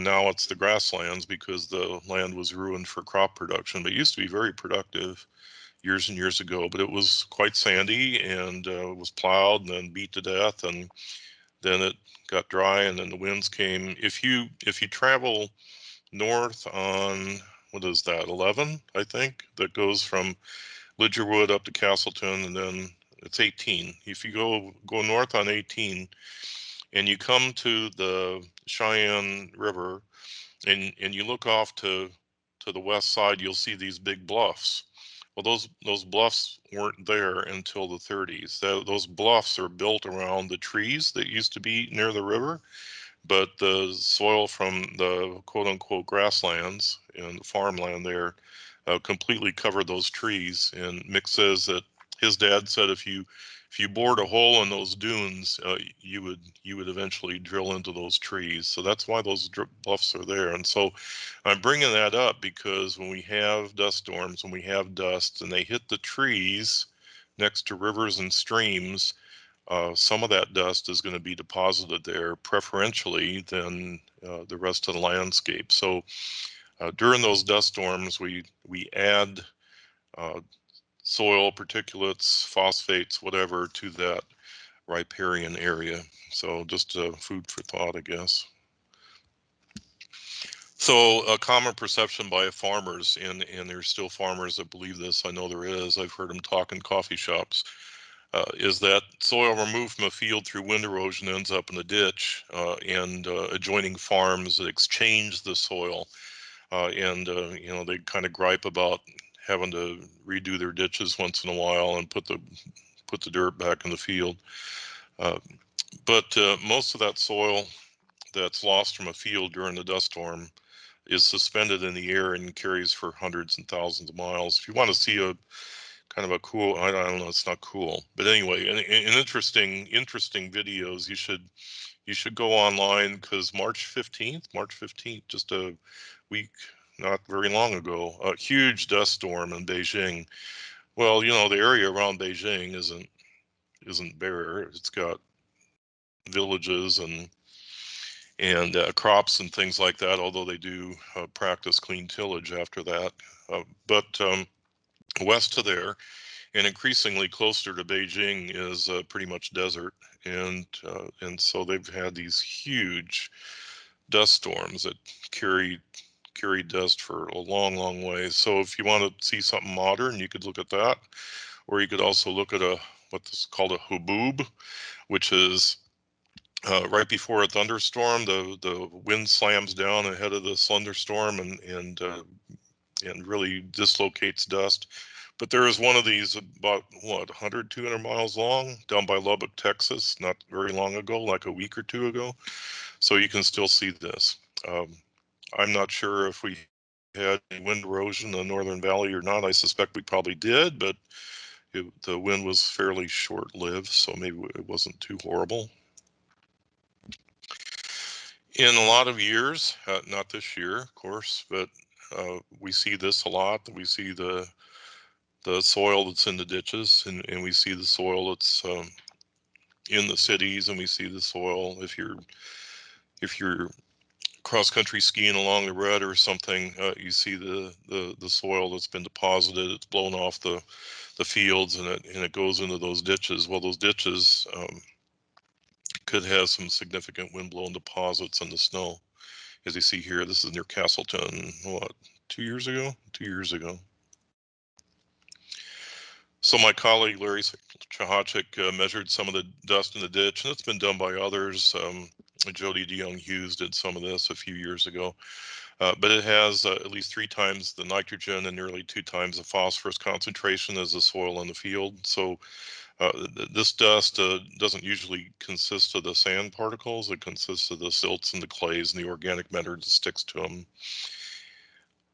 now it's the grasslands because the land was ruined for crop production. But it used to be very productive years and years ago. But it was quite sandy and was plowed and then beat to death, and then it got dry, and then the winds came. If you travel north on what is that 11, I think, that goes from Lidgerwood up to Castleton, and then it's 18. If you go north on 18 and you come to the Cheyenne River and you look off to the west side, you'll see these big bluffs. Well, those bluffs weren't there until the 30s. Those bluffs are built around the trees that used to be near the river, but the soil from the quote unquote grasslands and the farmland there completely covered those trees. And Mick says that his dad said if you bored a hole in those dunes, you would eventually drill into those trees. So that's why those bluffs are there. And so I'm bringing that up because when we have dust storms, when we have dust and they hit the trees next to rivers and streams, some of that dust is going to be deposited there preferentially than the rest of the landscape. So during those dust storms, we add soil, particulates, phosphates, whatever, to that riparian area. So just food for thought, I guess. So a common perception by farmers, and there's still farmers that believe this, I know there is, I've heard them talk in coffee shops, is that soil removed from a field through wind erosion ends up in a ditch, and adjoining farms that exchange the soil, and they kind of gripe about having to redo their ditches once in a while and put the dirt back in the field. But most of that soil that's lost from a field during the dust storm is suspended in the air and carries for hundreds and thousands of miles. If you want to see a kind of a cool, I don't know, it's not cool, but anyway, an interesting videos, you should go online, because March 15th, just a week, not very long ago, a huge dust storm in Beijing. Well, the area around Beijing isn't bare. It's got villages and crops and things like that, although they do practice clean tillage after that. But west of there, and increasingly closer to Beijing, is pretty much desert, and so they've had these huge dust storms that carry dust for a long way. So if you want to see something modern, you could look at that, or you could also look at what's called a hubub, which is right before a thunderstorm. The wind slams down ahead of the thunderstorm and really dislocates dust. But there is one of these about, what, 100, 200 miles long down by Lubbock, Texas, not very long ago, like a week or two ago. So you can still see this. I'm not sure if we had any wind erosion in the Northern Valley or not. I suspect we probably did, but the wind was fairly short-lived, so maybe it wasn't too horrible. In a lot of years, not this year, of course, but we see this a lot. We see the soil that's in the ditches, and we see the soil that's in the cities, and we see the soil if you're cross-country skiing along the red or something. You see the soil that's been deposited. It's blown off the fields, and it goes into those ditches. Well, those ditches could have some significant wind-blown deposits in the snow. As you see here, this is near Castleton. What, 2 years ago? 2 years ago. So my colleague Larry Chahachik measured some of the dust in the ditch, and it's been done by others. Jody DeYoung Hughes did some of this a few years ago, but it has at least 3 times the nitrogen and nearly 2 times the phosphorus concentration as the soil in the field. So this dust doesn't usually consist of the sand particles. It consists of the silts and the clays and the organic matter that sticks to them.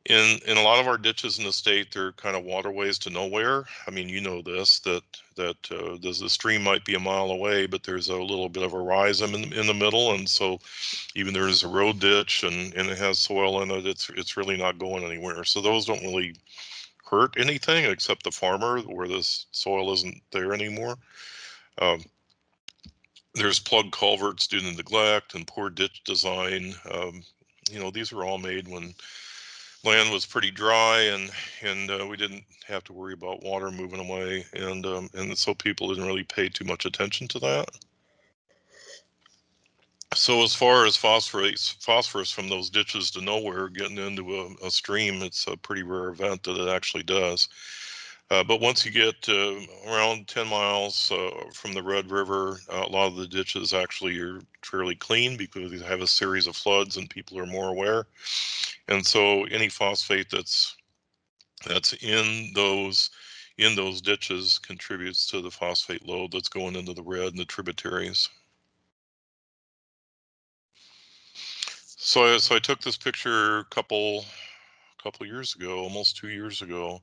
In a lot of our ditches in the state, they're kind of waterways to nowhere. I mean, you know this, that the stream might be a mile away, but there's a little bit of a rise in the middle, and so even there's a road ditch and it has soil in it, it's really not going anywhere. So those don't really hurt anything except the farmer, where this soil isn't there anymore. There's plug culverts due to neglect and poor ditch design. You know, these were all made when land was pretty dry, and we didn't have to worry about water moving away, and so people didn't really pay too much attention to that. So as far as phosphorus from those ditches to nowhere getting into a stream, it's a pretty rare event that it actually does. But once you get around 10 miles from the Red River, a lot of the ditches actually are fairly clean because they have a series of floods and people are more aware. And so any phosphate that's in those ditches contributes to the phosphate load that's going into the red and the tributaries. So I took this picture a couple years ago, almost 2 years ago,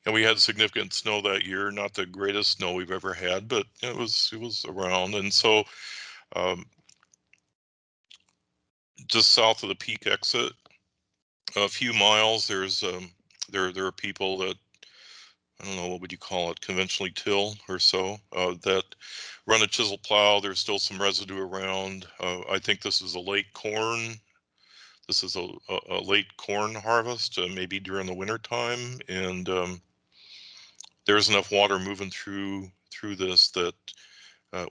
and we had significant snow that year. Not the greatest snow we've ever had, but it was around. And so just south of the peak exit, a few miles, there's there are people that, I don't know, what would you call it, conventionally till or so, that run a chisel plow. There's still some residue around. I think this is a late corn. This is a late corn harvest, maybe during the winter time, and there's enough water moving through this that,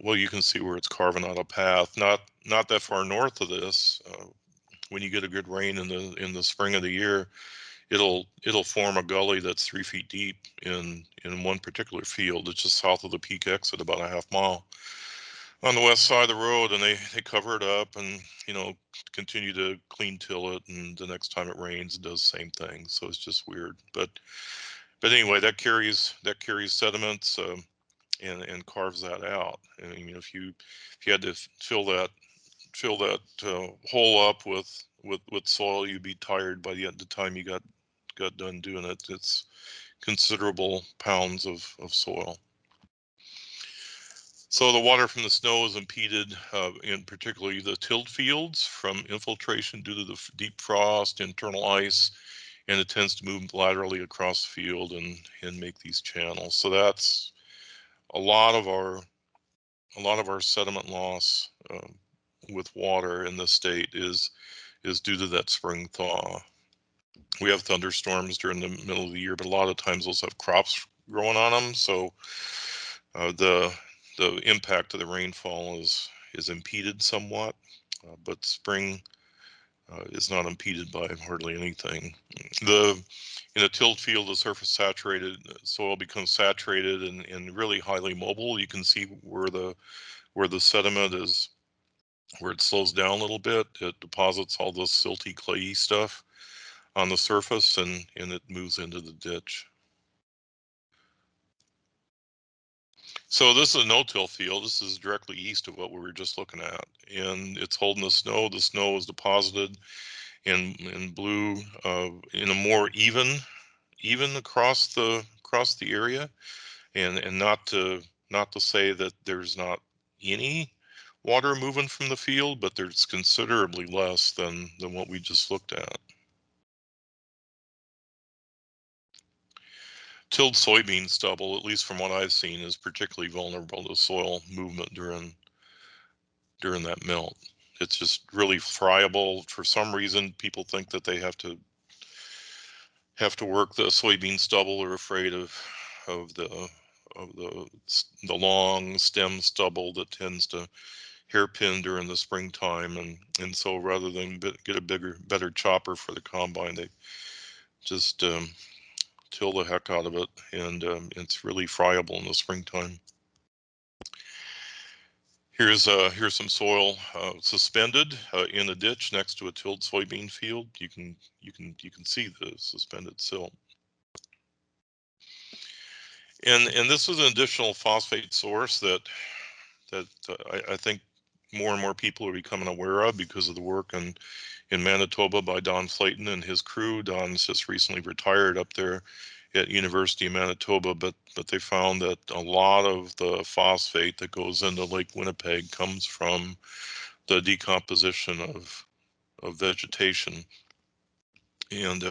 well, you can see where it's carving out a path. Not that far north of this, when you get a good rain in the spring of the year, it'll form a gully that's 3 feet deep in one particular field. It's just south of the peak exit, about a half mile on the west side of the road, and they cover it up and, you know, continue to clean till it, and the next time it rains it does the same thing. So it's just weird, but anyway, that carries sediments, and carves that out. And you know, if you had to fill that hole up with soil, you'd be tired by the time you got done doing it. It's considerable pounds of soil. So the water from the snow is impeded, in particularly the tilled fields, from infiltration due to the deep frost, internal ice, and it tends to move laterally across the field and make these channels. So that's a lot of our sediment loss with water in the state is due to that spring thaw. We have thunderstorms during the middle of the year, but a lot of times those have crops growing on them. So the impact of the rainfall is impeded somewhat, but spring is not impeded by hardly anything. In a tilled field, the surface saturated soil becomes saturated and really highly mobile. You can see where the sediment is, where it slows down a little bit. It deposits all this silty, clayey stuff. on the surface, and it moves into the ditch. So this is a no-till field. This is directly east of what we were just looking at, and it's holding the snow. The snow is deposited in blue in a more even across the area, and not to say that there's not any water moving from the field, but there's considerably less than what we just looked at. Tilled soybean stubble, at least from what I've seen, is particularly vulnerable to soil movement during that melt. It's just really friable. For some reason, people think that they have to work the soybean stubble, or afraid of the long stem stubble that tends to hairpin during the springtime, and so rather than get a better chopper for the combine, they just till the heck out of it, and it's really friable in the springtime. Here's some soil suspended in a ditch next to a tilled soybean field. You can see the suspended silt. And this is an additional phosphate source that I think more and more people are becoming aware of because of the work in Manitoba by Don Flayton and his crew. Don's just recently retired up there at University of Manitoba, but they found that a lot of the phosphate that goes into Lake Winnipeg comes from the decomposition of vegetation and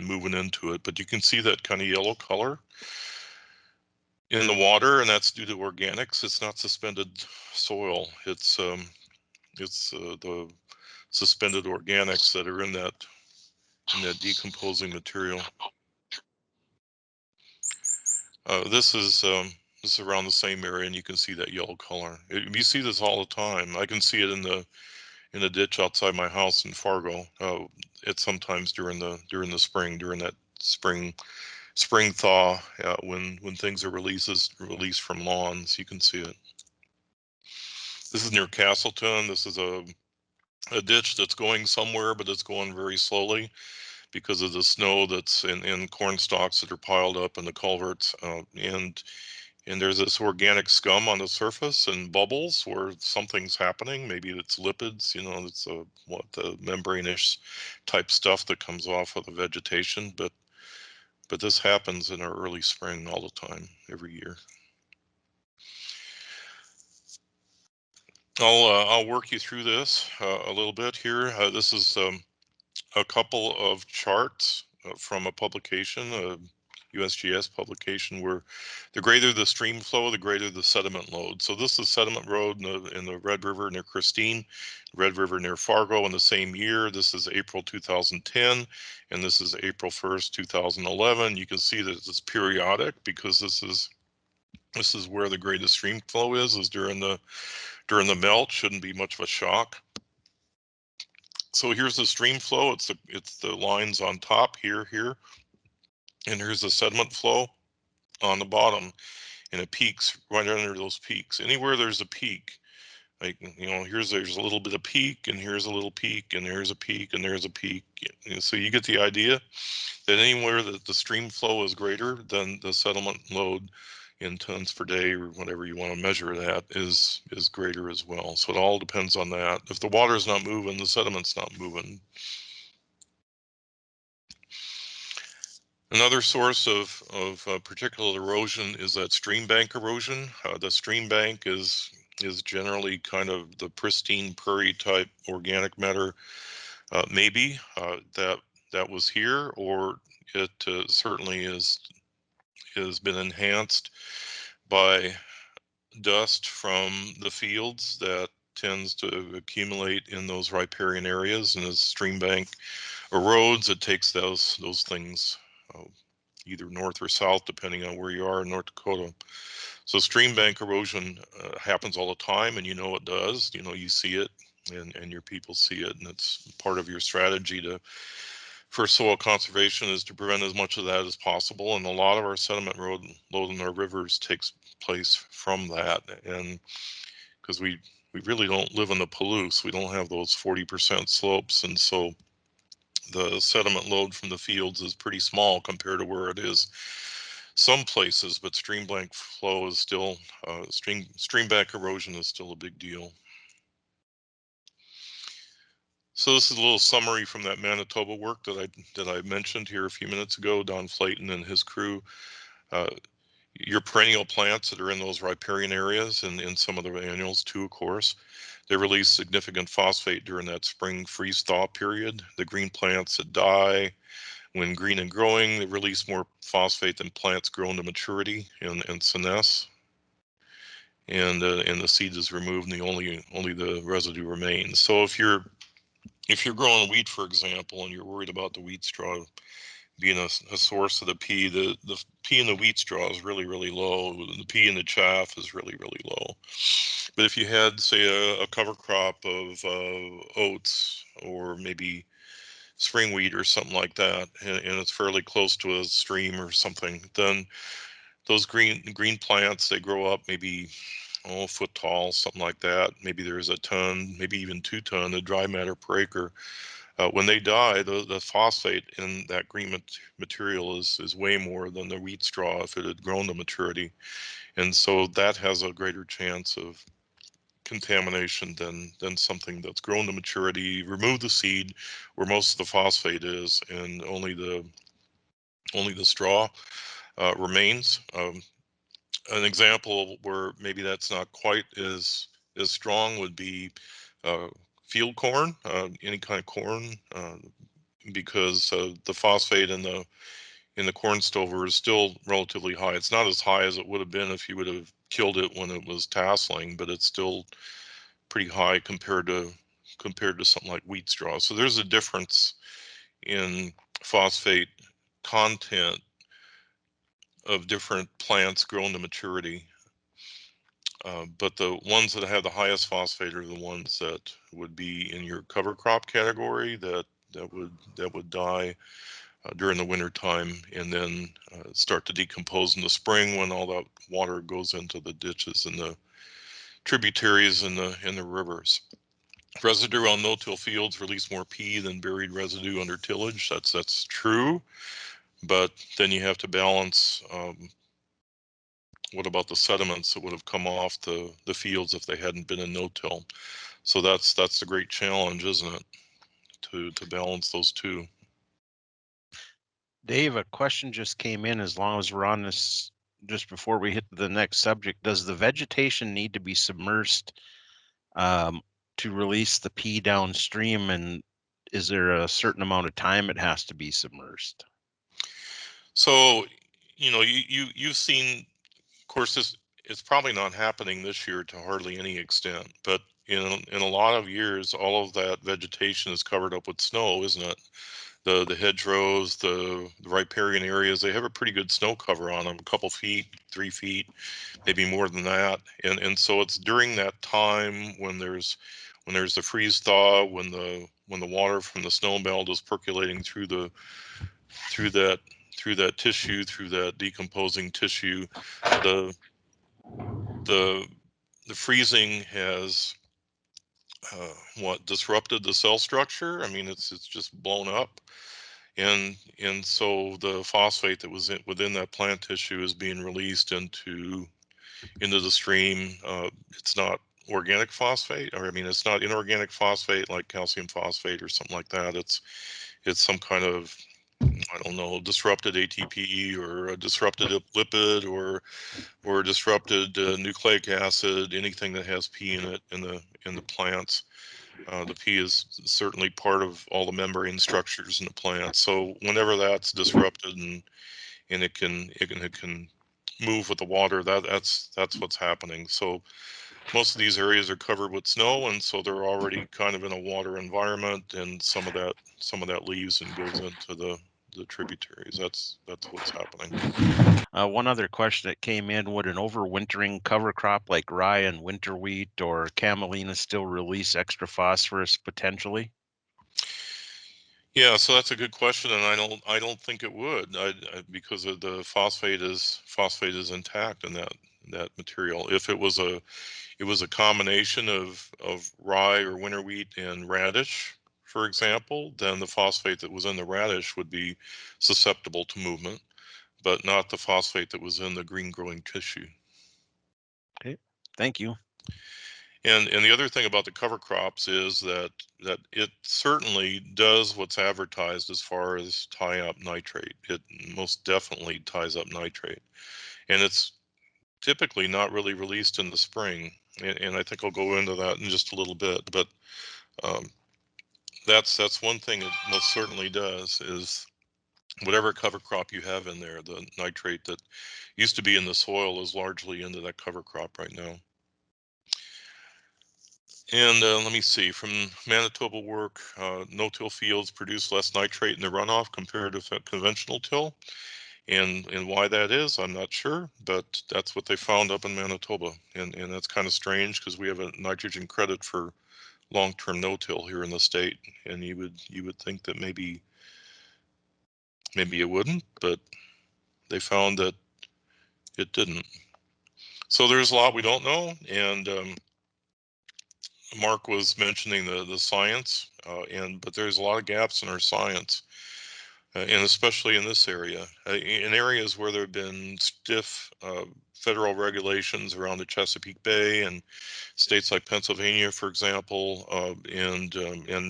moving into it. But you can see that kind of yellow color in the water, and that's due to organics. It's not suspended soil. It's the suspended organics that are in that decomposing material. This is around the same area, and you can see that yellow color. You see this all the time. I can see it in the ditch outside my house in Fargo. It's sometimes during the spring, during that spring thaw, when things are released from lawns. You can see it. This is near Castleton. This is a ditch that's going somewhere, but it's going very slowly because of the snow that's in corn stalks that are piled up in the culverts, and there's this organic scum on the surface and bubbles where something's happening. Maybe it's lipids, it's the membrane-ish type stuff that comes off of the vegetation, but this happens in our early spring all the time, every year. I'll work you through this a little bit here. This is a couple of charts from a publication, a USGS publication, where the greater the stream flow, the greater the sediment load. So this is sediment load in the Red River near Christine, Red River near Fargo in the same year. This is April 2010, and this is April 1st, 2011. You can see that it's periodic because this is where the greatest stream flow is during the melt. Shouldn't be much of a shock. So here's the stream flow. It's the lines on top here, and here's the sediment flow on the bottom, and it peaks right under those peaks. Anywhere there's a peak, like there's a little bit of peak, and here's a little peak, and there's a peak, and there's a peak. So you get the idea that anywhere that the stream flow is greater than the sediment load in tons per day, or whatever you want to measure that, is greater as well. So it all depends on that. If the water is not moving, the sediment's not moving. Another source of particular erosion is that stream bank erosion. The stream bank is generally kind of the pristine prairie type organic matter, maybe that was here, or it certainly has been enhanced by dust from the fields that tends to accumulate in those riparian areas, and as stream bank erodes, it takes those things either north or south, depending on where you are in North Dakota. So stream bank erosion happens all the time, and it does. You see it, and your people see it, and it's part of your strategy for soil conservation is to prevent as much of that as possible. And a lot of our sediment load in our rivers takes place from that, and because we really don't live in the Palouse, we don't have those 40% slopes, and so the sediment load from the fields is pretty small compared to where it is some places, but stream bank flow is still, stream bank erosion is still a big deal. So this is a little summary from that Manitoba work that I mentioned here a few minutes ago. Don Flayton and his crew. Your perennial plants that are in those riparian areas and in some of the annuals too, of course, they release significant phosphate during that spring freeze thaw period. The green plants that die when green and growing, they release more phosphate than plants grown to maturity and senesce. And the seed is removed and only the residue remains. So if you're growing wheat, for example, and you're worried about the wheat straw being a source of the pea, the pea in the wheat straw is really, really low. The pea in the chaff is really, really low. But if you had, say, a cover crop of oats or maybe spring wheat or something like that, and it's fairly close to a stream or something, then those green plants, they grow up maybe a foot tall, something like that. Maybe there's a ton, maybe even 2 tons of dry matter per acre. When they die, the phosphate in that green material is way more than the wheat straw if it had grown to maturity. And so that has a greater chance of contamination than something that's grown to maturity, remove the seed where most of the phosphate is, and only the straw remains. An example where maybe that's not quite as strong would be field corn, any kind of corn, because the phosphate in the corn stover is still relatively high. It's not as high as it would have been if you would have killed it when it was tasseling, but it's still pretty high compared to something like wheat straw. So there's a difference in phosphate content of different plants grown to maturity. But the ones that have the highest phosphate are the ones that would be in your cover crop category that would die during the winter time, and then start to decompose in the spring when all that water goes into the ditches and the tributaries and the rivers. Residue on no-till fields release more P than buried residue under tillage. That's true, but then you have to balance. What about the sediments that would have come off the fields if they hadn't been in no-till? So that's the great challenge, isn't it? To balance those two. Dave, a question just came in as long as we're on this, just before we hit the next subject. Does the vegetation need to be submersed to release the pea downstream, and is there a certain amount of time it has to be submersed? So, you've seen, of course, it's probably not happening this year to hardly any extent, but in a lot of years, all of that vegetation is covered up with snow, isn't it? The hedgerows, the riparian areas, they have a pretty good snow cover on them, a couple feet, 3 feet, maybe more than that. And so it's during that time when there's the freeze thaw, when the water from the snow melt is percolating through that tissue, through that decomposing tissue, the freezing has disrupted the cell structure. I mean, it's just blown up, and so the phosphate that was within that plant tissue is being released into the stream. It's not organic phosphate, or I mean, it's not inorganic phosphate like calcium phosphate or something like that. It's some kind of, I don't know, disrupted ATP or a disrupted lipid or disrupted nucleic acid, anything that has P in it in the plants. The P is certainly part of all the membrane structures in the plant. So whenever that's disrupted and it can move with the water, that's what's happening. So most of these areas are covered with snow, and so they're already kind of in a water environment, and some of that leaves and goes into the tributaries. That's what's happening. One other question that came in: would an overwintering cover crop like rye and winter wheat or camelina still release extra phosphorus potentially? Yeah, so that's a good question, and I don't think it would, because of the phosphate is intact in that material. If it was a combination of rye or winter wheat and radish, for example, then the phosphate that was in the radish would be susceptible to movement, but not the phosphate that was in the green growing tissue. Okay, thank you. And the other thing about the cover crops is that it certainly does what's advertised as far as tie up nitrate. It most definitely ties up nitrate, and it's typically not really released in the spring. And I think I'll go into that in just a little bit. But that's one thing it most certainly does is whatever cover crop you have in there, the nitrate that used to be in the soil is largely into that cover crop right now. And let me see, from Manitoba work, no-till fields produce less nitrate in the runoff compared to conventional till. And why that is, I'm not sure, but that's what they found up in Manitoba. And that's kind of strange because we have a nitrogen credit for long-term no-till here in the state. And you would think that maybe it wouldn't, but they found that it didn't. So there's a lot we don't know. And Mark was mentioning the science, but there's a lot of gaps in our science, and especially in this area, in areas where there have been stiff federal regulations around the Chesapeake Bay and states like Pennsylvania, for example, and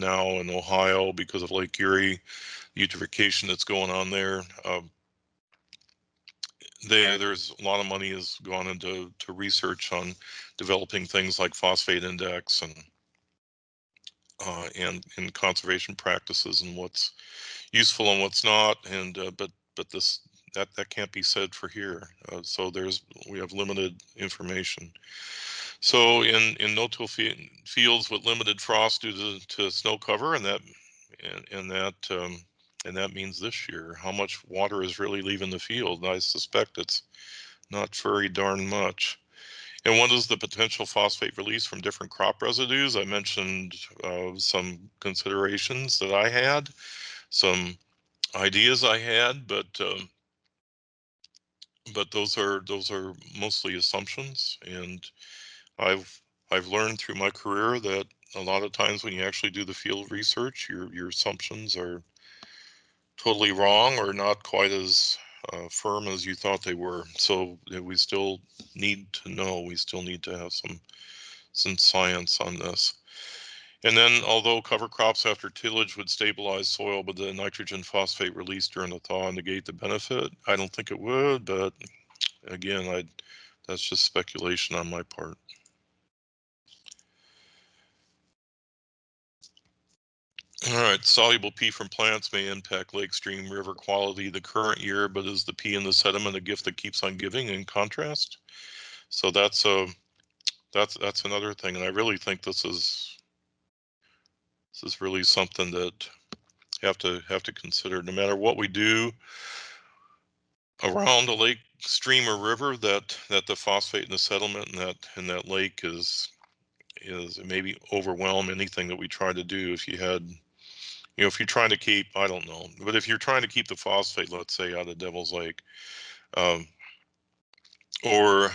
now in Ohio because of Lake Erie, eutrophication that's going on there. There's a lot of money has gone into research on developing things like phosphate index and conservation practices and what's useful and what's not, and but this that can't be said for here. So we have limited information. So in no-till fields with limited frost due to snow cover, and that means this year, how much water is really leaving the field? I suspect it's not very darn much. And what is the potential phosphate release from different crop residues? I mentioned some considerations that I had, some ideas I had, but those are mostly assumptions. And I've learned through my career that a lot of times when you actually do the field research, your assumptions are totally wrong or not quite as firm as you thought they were. So we still need to know. We still need to have some science on this. And then, although cover crops after tillage would stabilize soil, but the nitrogen phosphate released during the thaw negate the benefit, I don't think it would. But again, that's just speculation on my part. All right, soluble P from plants may impact lake, stream, river quality the current year, but is the P in the sediment a gift that keeps on giving in contrast? So that's another thing, and I really think this is really something that have to consider. No matter what we do around a lake, stream, or river, that the phosphate in the settlement in that lake is maybe overwhelm anything that we try to do. If you had, if you're trying to keep, I don't know, but if you're trying to keep the phosphate, let's say, out of Devil's Lake, or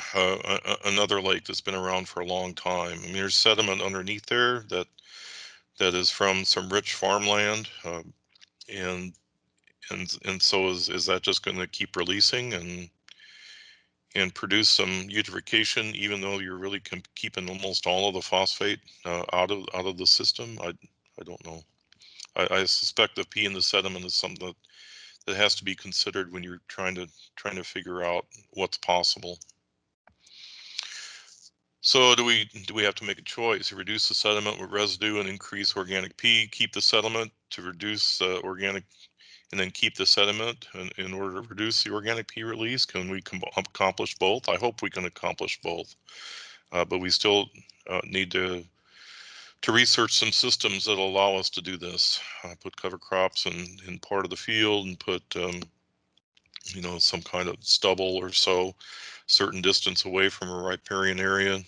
another lake that's been around for a long time. I mean, there's sediment underneath there that is from some rich farmland, and so is that just going to keep releasing and produce some eutrophication, even though you're really keeping almost all of the phosphate out of the system? I don't know. I suspect the P in the sediment is something that has to be considered when you're trying to figure out what's possible. So do we have to make a choice? Reduce the sediment with residue and increase organic P, keep the sediment to reduce organic, and then keep the sediment in order to reduce the organic P release? Can we accomplish both? I hope we can accomplish both, but we still need to research some systems that allow us to do this. Put cover crops in part of the field and put some kind of stubble or so, certain distance away from a riparian area,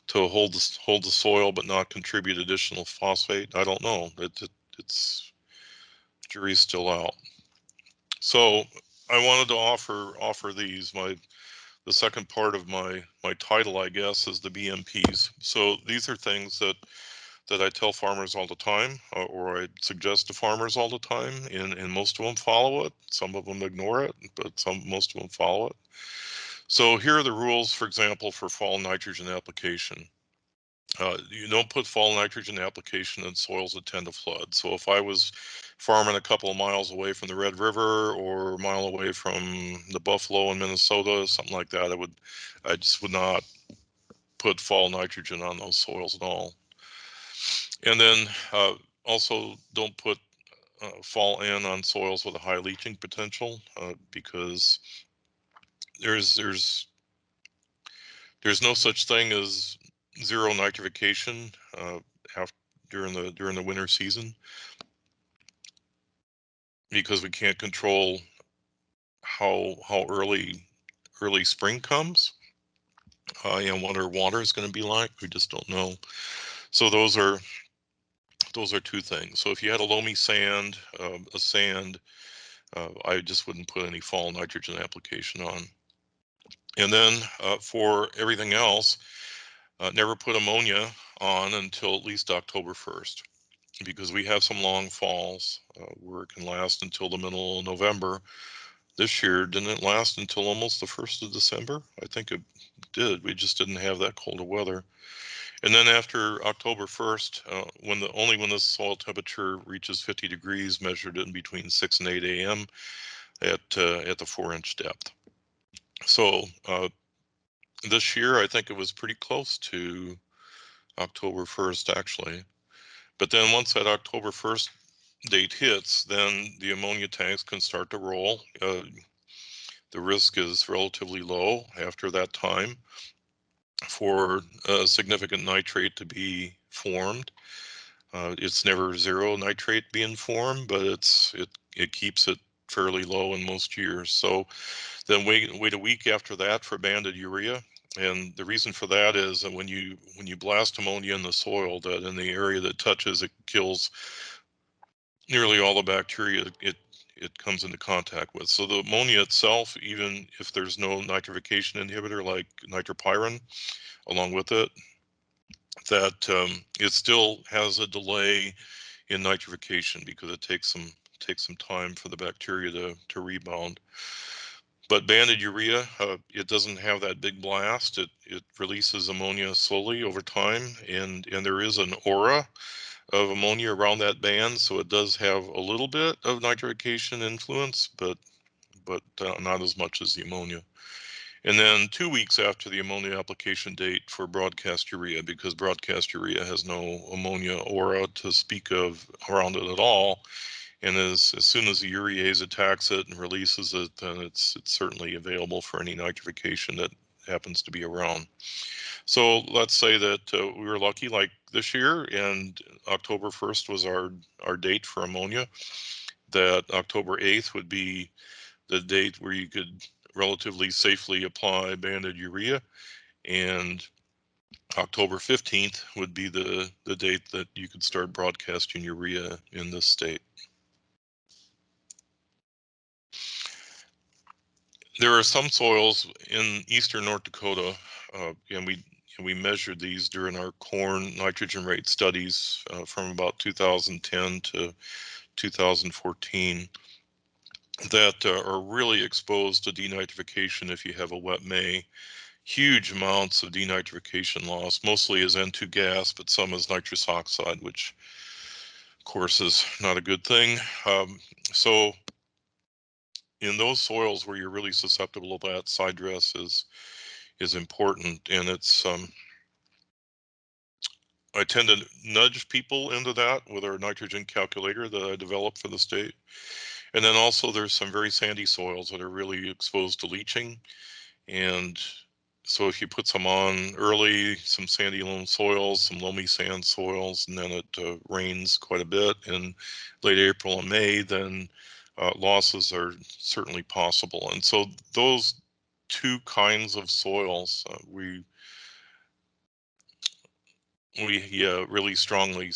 to hold the soil but not contribute additional phosphate. I don't know. It's jury's still out. So I wanted to offer these. The second part of my title, I guess, is the BMPs. So these are things that that I tell farmers all the time, or I suggest to farmers all the time, and most of them follow it. Some of them ignore it, but most of them follow it. So here are the rules, for example, for fall nitrogen application. You don't put fall nitrogen application in soils that tend to flood. So if I was farming a couple of miles away from the Red River or a mile away from the Buffalo in Minnesota, something like that, I just would not put fall nitrogen on those soils at all. And then also don't put fall N on soils with a high leaching potential, because there's no such thing as zero nitrification during the winter season, because we can't control how early spring comes, and what our water is going to be like. We just don't know. So those are two things. So if you had a loamy sand, a sand, I just wouldn't put any fall nitrogen application on. And then for everything else, never put ammonia on until at least October 1st, because we have some long falls where it can last until the middle of November. This year, didn't it last until almost the 1st of December? I think it did. We just didn't have that cold of weather. And then after October 1st, only when the soil temperature reaches 50 degrees, measured in between 6 and 8 a.m. at the 4-inch depth. So this year, I think it was pretty close to October 1st, actually. But then once that October 1st date hits, then the ammonia tanks can start to roll. The risk is relatively low after that time for a significant nitrate to be formed. It's never zero nitrate being formed, but it keeps it fairly low in most years. So then wait a week after that for banded urea. And the reason for that is that when you blast ammonia in the soil, that in the area that touches, it kills nearly all the bacteria it comes into contact with. So the ammonia itself, even if there's no nitrification inhibitor like nitropyrin along with it, that it still has a delay in nitrification because it takes some time for the bacteria to rebound. But banded urea, it doesn't have that big blast. It releases ammonia slowly over time, and there is an aura of ammonia around that band, so it does have a little bit of nitrification influence, but not as much as the ammonia. And then 2 weeks after the ammonia application date for broadcast urea, because broadcast urea has no ammonia aura to speak of around it at all. And as soon as the urease attacks it and releases it, then it's certainly available for any nitrification that happens to be around. So let's say that we were lucky like this year, and October 1st was our date for ammonia, that October 8th would be the date where you could relatively safely apply banded urea, and October 15th would be the date that you could start broadcasting urea in this state. There are some soils in eastern North Dakota, and we measured these during our corn nitrogen rate studies from about 2010 to 2014, that are really exposed to denitrification if you have a wet May. Huge amounts of denitrification loss, mostly as N2 gas, but some as nitrous oxide, which of course is not a good thing. So in those soils where you're really susceptible to that, side dress is important, and it's I tend to nudge people into that with our nitrogen calculator that I developed for the state. And then also there's some very sandy soils that are really exposed to leaching, and so if you put some on early, some sandy loam soils, some loamy sand soils, and then it rains quite a bit in late April and May, then losses are certainly possible. And so those two kinds of soils, we really strongly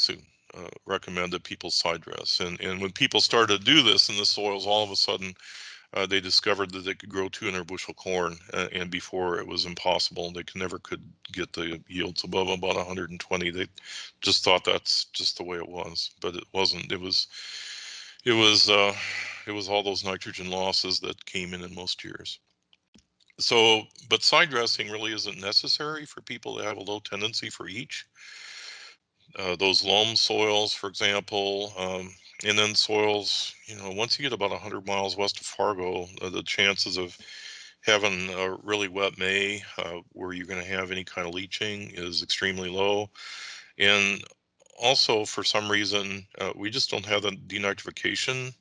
recommend that people side dress. And when people started to do this in the soils, all of a sudden they discovered that they could grow 200 bushel corn, and before it was impossible. They never could get the yields above about 120. They just thought that's just the way it was, but it wasn't. It was all those nitrogen losses that came in most years. So, but side dressing really isn't necessary for people that have a low tendency for each. Those loam soils, for example, and then soils, once you get about 100 miles west of Fargo, the chances of having a really wet May where you're going to have any kind of leaching is extremely low. And also, for some reason, we just don't have the denitrification.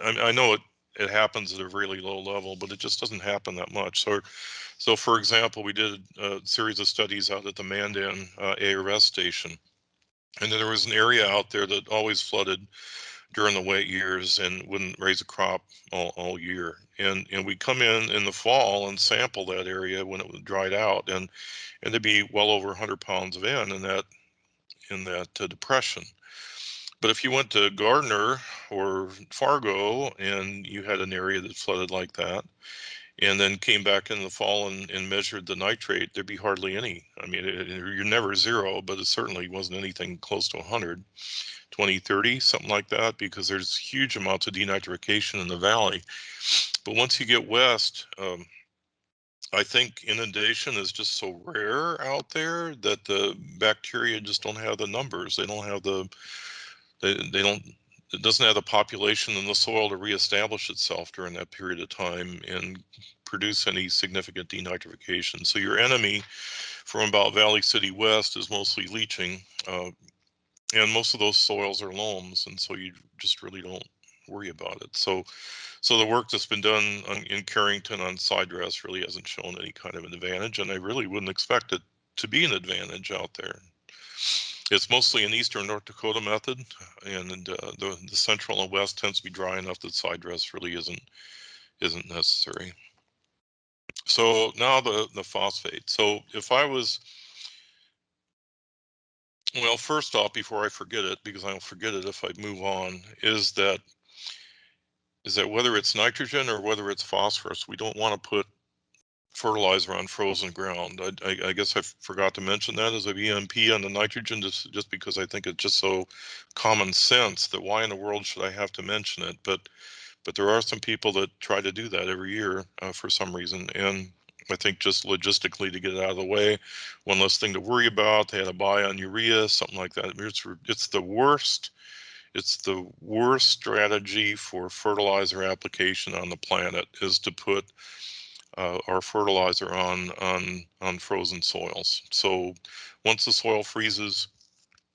I know it happens at a really low level, but it just doesn't happen that much. So for example, we did a series of studies out at the Mandan ARS station. And then there was an area out there that always flooded during the wet years and wouldn't raise a crop all year. And we come in the fall and sample that area when it was dried out, and there'd be well over 100 pounds of N in that depression. But if you went to Gardner or Fargo and you had an area that flooded like that, and then came back in the fall and measured the nitrate, there'd be hardly any. I mean, you're never zero, but it certainly wasn't anything close to 100, 20, 30, something like that, because there's huge amounts of denitrification in the valley. But once you get west, I think inundation is just so rare out there that the bacteria just don't have the numbers. They don't have it doesn't have the population in the soil to reestablish itself during that period of time and produce any significant denitrification. So your enemy from about Valley City west is mostly leaching, and most of those soils are loams, and so you just really don't worry about it. So the work that's been done in Carrington on side dress really hasn't shown any kind of an advantage, and I really wouldn't expect it to be an advantage out there. It's mostly an eastern North Dakota method, and the central and west tends to be dry enough that side dress really isn't necessary. So now the phosphate. So if I was, well, first off, before I forget it, because I'll forget it if I move on, is that whether it's nitrogen or whether it's phosphorus, we don't want to put fertilizer on frozen ground. I guess I forgot to mention that as a VMP on the nitrogen, just because I think it's just so common sense that why in the world should I have to mention it? But there are some people that try to do that every year for some reason, and I think just logistically to get it out of the way, one less thing to worry about. They had a buy on urea, something like that. It's the worst. It's the worst strategy for fertilizer application on the planet is to put our fertilizer on frozen soils. So once the soil freezes,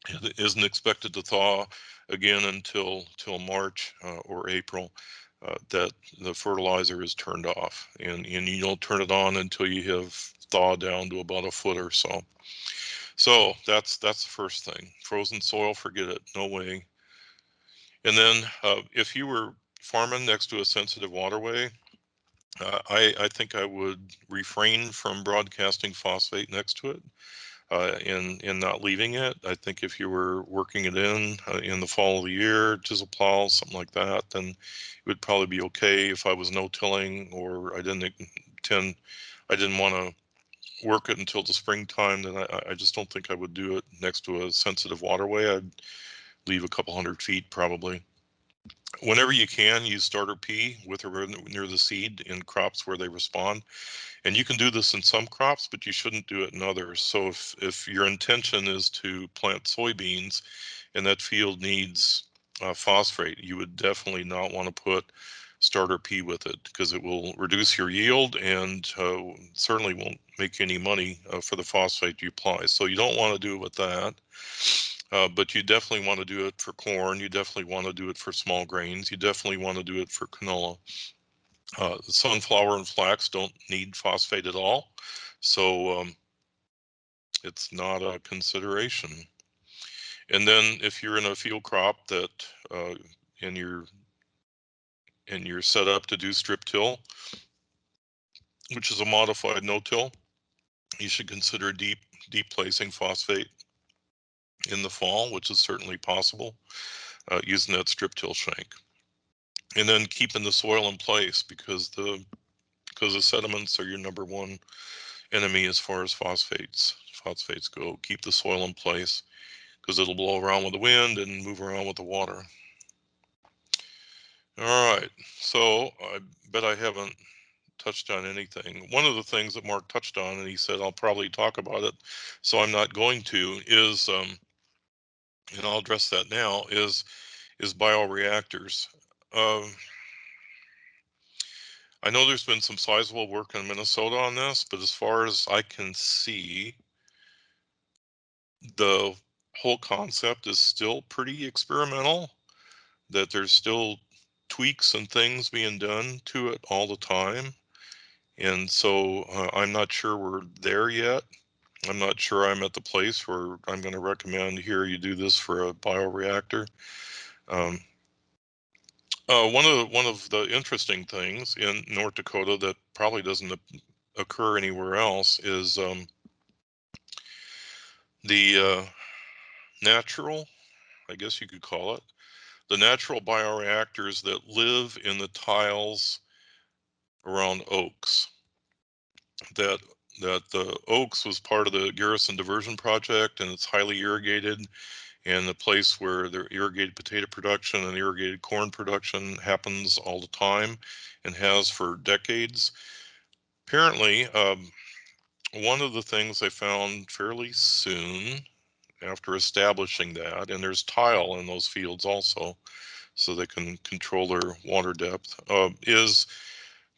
it isn't expected to thaw again until March or April. That the fertilizer is turned off, and you don't turn it on until you have thawed down to about a foot or so. So that's the first thing. Frozen soil, forget it, no way. And then if you were farming next to a sensitive waterway, I think I would refrain from broadcasting phosphate next to it and not leaving it. I think if you were working it in the fall of the year, chisel plow, something like that, then it would probably be okay. If I was no-tilling or I didn't want to work it until the springtime, then I just don't think I would do it next to a sensitive waterway. I'd leave a couple 100 feet probably. Whenever you can, use starter pea with or near the seed in crops where they respond. And you can do this in some crops, but you shouldn't do it in others. So if your intention is to plant soybeans and that field needs phosphate, you would definitely not want to put starter pea with it because it will reduce your yield and certainly won't make any money for the phosphate you apply. So you don't want to do it with that. But you definitely want to do it for corn. You definitely want to do it for small grains. You definitely want to do it for canola. Sunflower and flax don't need phosphate at all. So it's not a consideration. And then if you're in a field crop that and you're set up to do strip till, which is a modified no-till, you should consider deep placing phosphate in the fall, which is certainly possible using that strip till shank. and then keeping the soil in place, because the sediments are your #1 enemy as far as phosphates go. Keep the soil in place, because it'll blow around with the wind and move around with the water. All right, so I bet I haven't touched on anything. One of the things that Mark touched on, and he said I'll probably talk about it, so I'm not going to, is and I'll address that now, is bioreactors. I know there's been some sizable work in Minnesota on this, but as far as I can see, the whole concept is still pretty experimental, that there's still tweaks and things being done to it all the time. And so I'm not sure we're there yet. I'm not sure I'm at the place where I'm going to recommend, here, you do this for a bioreactor. One of the interesting things in North Dakota that probably doesn't occur anywhere else is the natural, I guess you could call it, the natural bioreactors that live in the tiles around oaks. That the oaks was part of the Garrison Diversion Project, and it's highly irrigated, and the place where the irrigated potato production and irrigated corn production happens all the time, and has for decades. Apparently, one of the things they found fairly soon after establishing that, and there's tile in those fields also, so they can control their water depth, is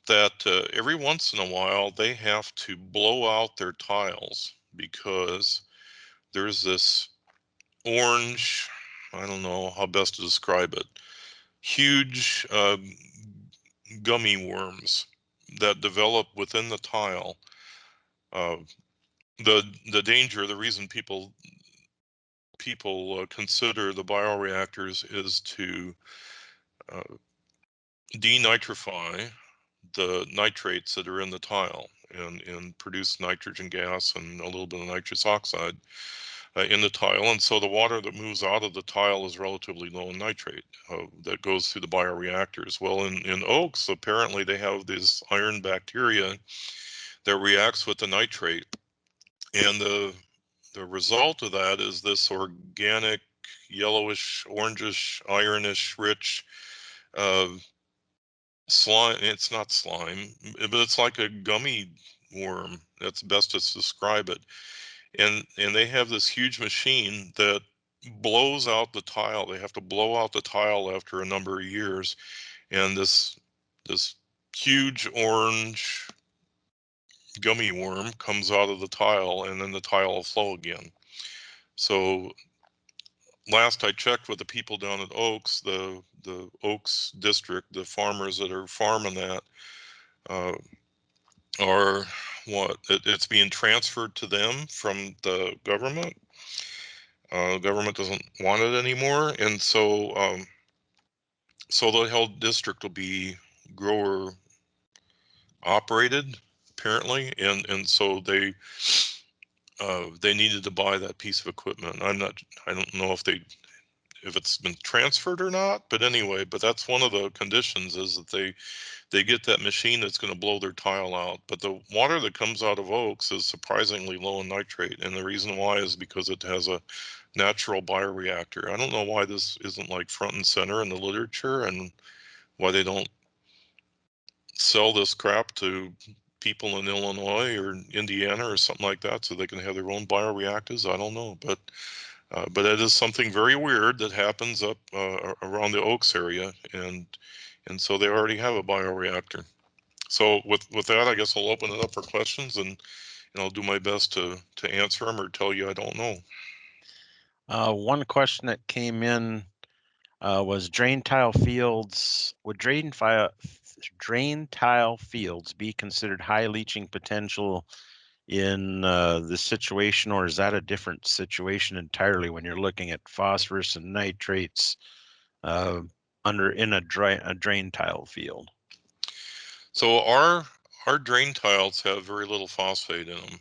that every once in a while they have to blow out their tiles, because there's this orange, I don't know how best to describe it, huge gummy worms that develop within the tile. The danger, the reason people consider the bioreactors is to denitrify the nitrates that are in the tile, and produce nitrogen gas and a little bit of nitrous oxide in the tile. And so the water that moves out of the tile is relatively low in nitrate that goes through the bioreactors. Well, in oaks, apparently they have this iron bacteria that reacts with the nitrate, and the result of that is this organic, yellowish, orangish, ironish, rich slime. It's not slime, but it's like a gummy worm. That's best to describe it. And they have this huge machine that blows out the tile. They have to blow out the tile after a number of years, and this huge orange gummy worm comes out of the tile, and then the tile will flow again. So last I checked with the people down at Oaks, the Oaks district, the farmers that are farming that are it's being transferred to them from the government. Government doesn't want it anymore, and so so the whole district will be grower operated, apparently, and so they needed to buy that piece of equipment. I don't know if it's been transferred or not, but anyway, but that's one of the conditions, is that they get that machine that's going to blow their tile out. But the water that comes out of Oaks is surprisingly low in nitrate, and the reason why is because it has a natural bioreactor. I don't know why this isn't like front and center in the literature, and why they don't sell this crap to people in Illinois or Indiana or something like that, so they can have their own bioreactors. I don't know, but it is something very weird that happens up around the Oaks area, and so they already have a bioreactor. So with that, I guess I'll open it up for questions, and I'll do my best to answer them or tell you I don't know. One question that came in was drain tile fields. Would drain tile fields be considered high leaching potential in this situation, or is that a different situation entirely when you're looking at phosphorus and nitrates in a drain tile field? So our drain tiles have very little phosphate in them.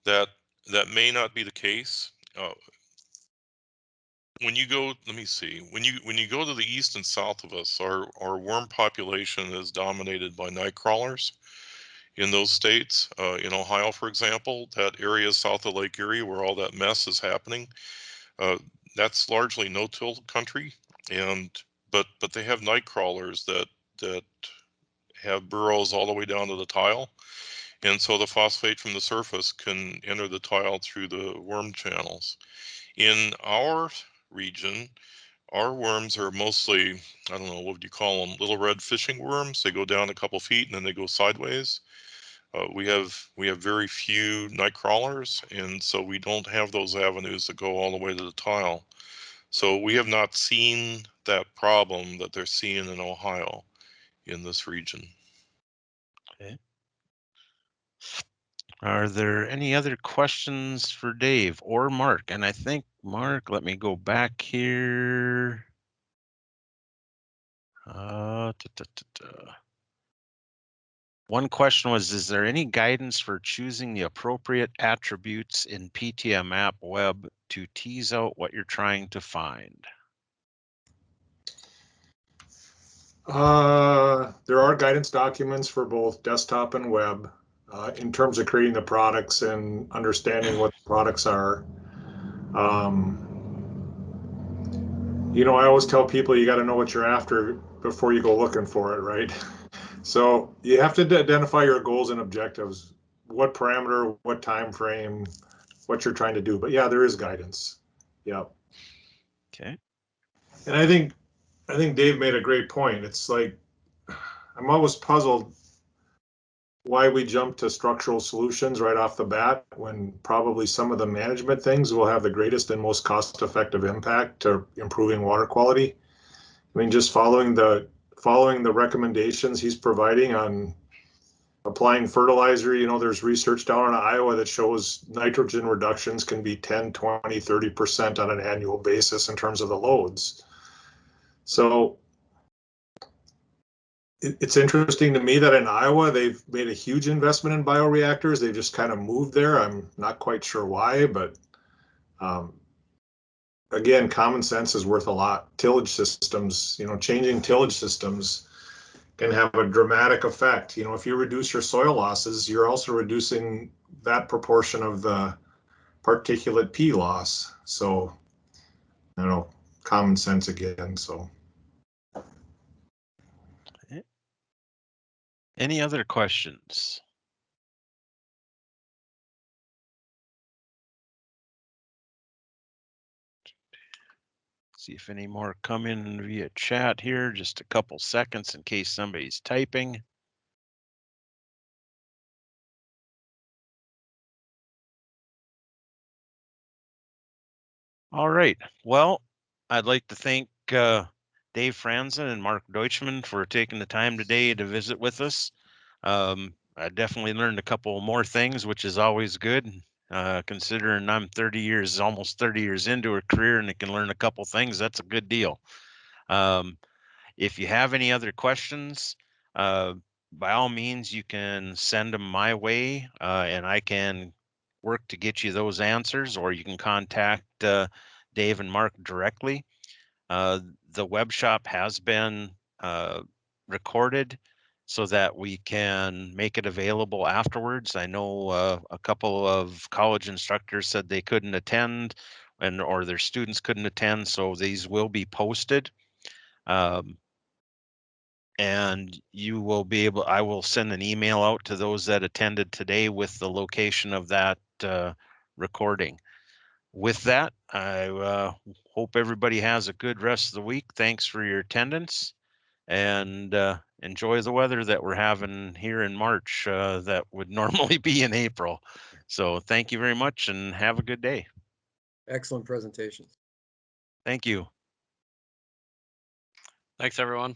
That may not be the case. when you go, let me see, when you go to the east and south of us, our worm population is dominated by night crawlers. In those states, in Ohio, for example, that area south of Lake Erie where all that mess is happening, that's largely no-till country, and but they have night crawlers that have burrows all the way down to the tile, and so the phosphate from the surface can enter the tile through the worm channels. In our region, our worms are mostly, I don't know, what would you call them, little red fishing worms. They go down a couple feet and then they go sideways. We have very few night crawlers, and so we don't have those avenues that go all the way to the tile. So we have not seen that problem that they're seeing in Ohio in this region. Okay. Are there any other questions for Dave or Mark? And I think Mark, let me go back here. One question was, is there any guidance for choosing the appropriate attributes in PTM app web to tease out what you're trying to find? There are guidance documents for both desktop and web in terms of creating the products and understanding what the products are. You know, I always tell people you got to know what you're after before you go looking for it, right? So you have to identify your goals and objectives, what parameter, what time frame, what you're trying to do. But yeah, there is guidance. Yeah. Okay. And I think Dave made a great point. It's like I'm always puzzled why we jump to structural solutions right off the bat when probably some of the management things will have the greatest and most cost-effective impact to improving water quality. I mean, just following the recommendations he's providing on applying fertilizer, you know, there's research down in Iowa that shows nitrogen reductions can be 10, 20, 30% on an annual basis in terms of the loads. So it's interesting to me that in Iowa, they've made a huge investment in bioreactors. They've just kind of moved there. I'm not quite sure why, but again, common sense is worth a lot. Tillage systems, you know, changing tillage systems can have a dramatic effect. You know, if you reduce your soil losses, you're also reducing that proportion of the particulate P loss. So, you know, common sense again, so. Any other questions? See if any more come in via chat here. Just a couple seconds in case somebody's typing. All right. Well, I'd like to thank Dave Franzen and Mark Deutschman for taking the time today to visit with us. I definitely learned a couple more things, which is always good. Considering I'm almost 30 years into a career and I can learn a couple things, that's a good deal. If you have any other questions, by all means, you can send them my way and I can work to get you those answers, or you can contact Dave and Mark directly. The web shop has been recorded so that we can make it available afterwards. I know a couple of college instructors said they couldn't attend or their students couldn't attend, so these will be posted. And you will be able, I will send an email out to those that attended today with the location of that recording. With that, I hope everybody has a good rest of the week. Thanks for your attendance and enjoy the weather that we're having here in March that would normally be in April. So thank you very much and have a good day. Excellent presentation. Thank you. Thanks, everyone.